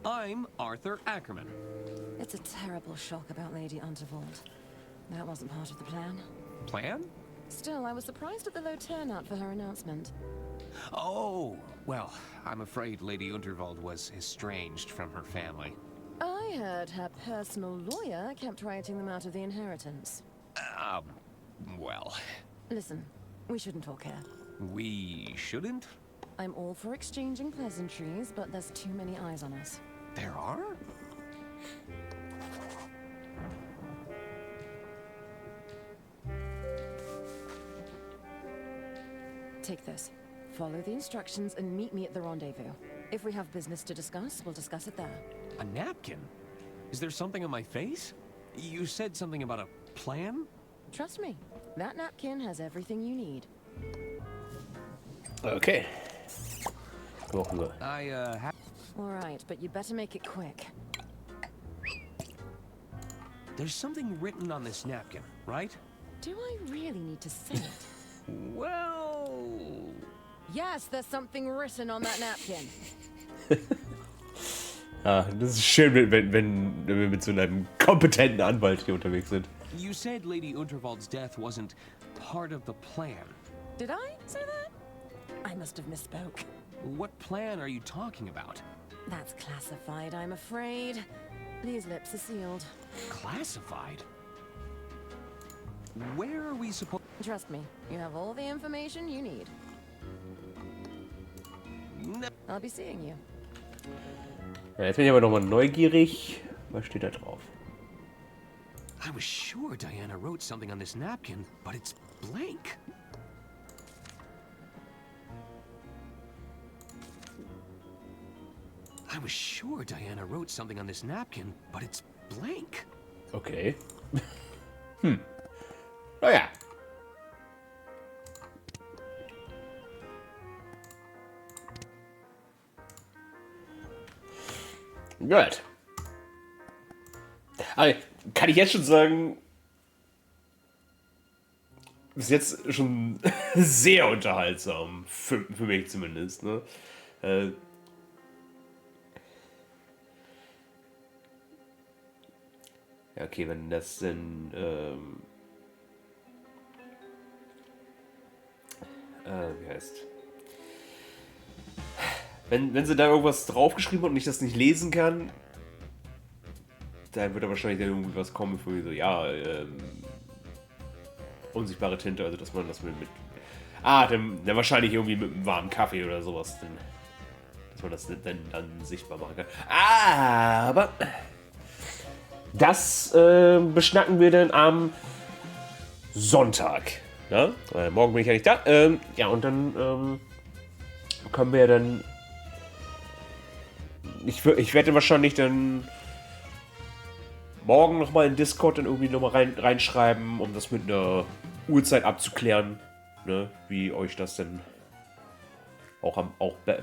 S3: I'm Arthur Ackerman.
S7: It's a terrible shock about Lady Unterwald. That wasn't part of the plan.
S3: Plan?
S7: Still, I was surprised at the low turnout for her announcement.
S3: Oh, well, I'm afraid Lady Unterwald was estranged from her family.
S7: I heard her personal lawyer kept writing them out of the inheritance.
S3: Well...
S7: Listen, we shouldn't talk here.
S3: We shouldn't?
S7: I'm all for exchanging pleasantries, but there's too many eyes on us.
S3: There are?
S7: Take this. Follow the instructions and meet me at the rendezvous. If we have business to discuss, we'll discuss it there.
S3: A napkin? Is there something on my face? You said something about a plan?
S7: Trust me, that napkin has everything you need.
S1: Okay. Machen wir.
S7: Alright, but you better make it quick.
S3: There's something written on this napkin, right?
S7: Do I really need to say it?
S3: Well...
S7: Yes, there's something written on that napkin.
S1: Das ist schön, wenn wir mit so einem kompetenten Anwalt hier unterwegs sind.
S3: You said Lady Unterwald's death wasn't part of the plan.
S7: Did I say that? I must have misspoke.
S3: What plan are you talking about?
S7: That's classified, I'm afraid. These lips are sealed.
S3: Classified? Where are we supposed...
S7: Trust me, you have all the information you need.
S3: No.
S7: I'll be seeing you.
S1: Ja, jetzt bin ich aber nochmal neugierig. Was steht da drauf?
S3: I was sure Diana wrote something on this napkin, but it's blank. I was sure Diana wrote something on this napkin, but it's blank.
S1: Okay. Naja. Gut. Aber kann ich jetzt schon sagen, bis jetzt schon sehr unterhaltsam, für mich zumindest. Ne? Ja, okay, wenn das denn wie heißt Wenn sie da irgendwas draufgeschrieben hat und ich das nicht lesen kann, dann wird da wahrscheinlich dann irgendwie was kommen, für so, ja, unsichtbare Tinte, also dass man das mit dann wahrscheinlich irgendwie mit einem warmen Kaffee oder sowas, dass man das dann sichtbar machen kann. Aber das beschnacken wir dann am Sonntag. Ja? Morgen bin ich ja nicht da. Ja, und dann können wir dann... Ich werde wahrscheinlich dann morgen nochmal in Discord dann irgendwie nochmal reinschreiben, um das mit einer Uhrzeit abzuklären, ne? Wie euch das denn auch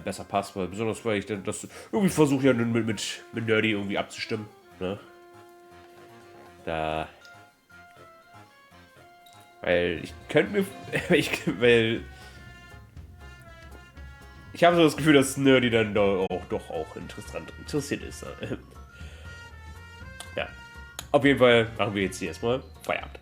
S1: besser passt. Weil besonders, weil ich dann das irgendwie versuche, ja mit Nerdy irgendwie abzustimmen. Ne? Weil ich könnte mir... weil ich habe so das Gefühl, dass Nerdy dann doch auch interessiert ist. Ja. Auf jeden Fall machen wir jetzt hier erstmal Feierabend.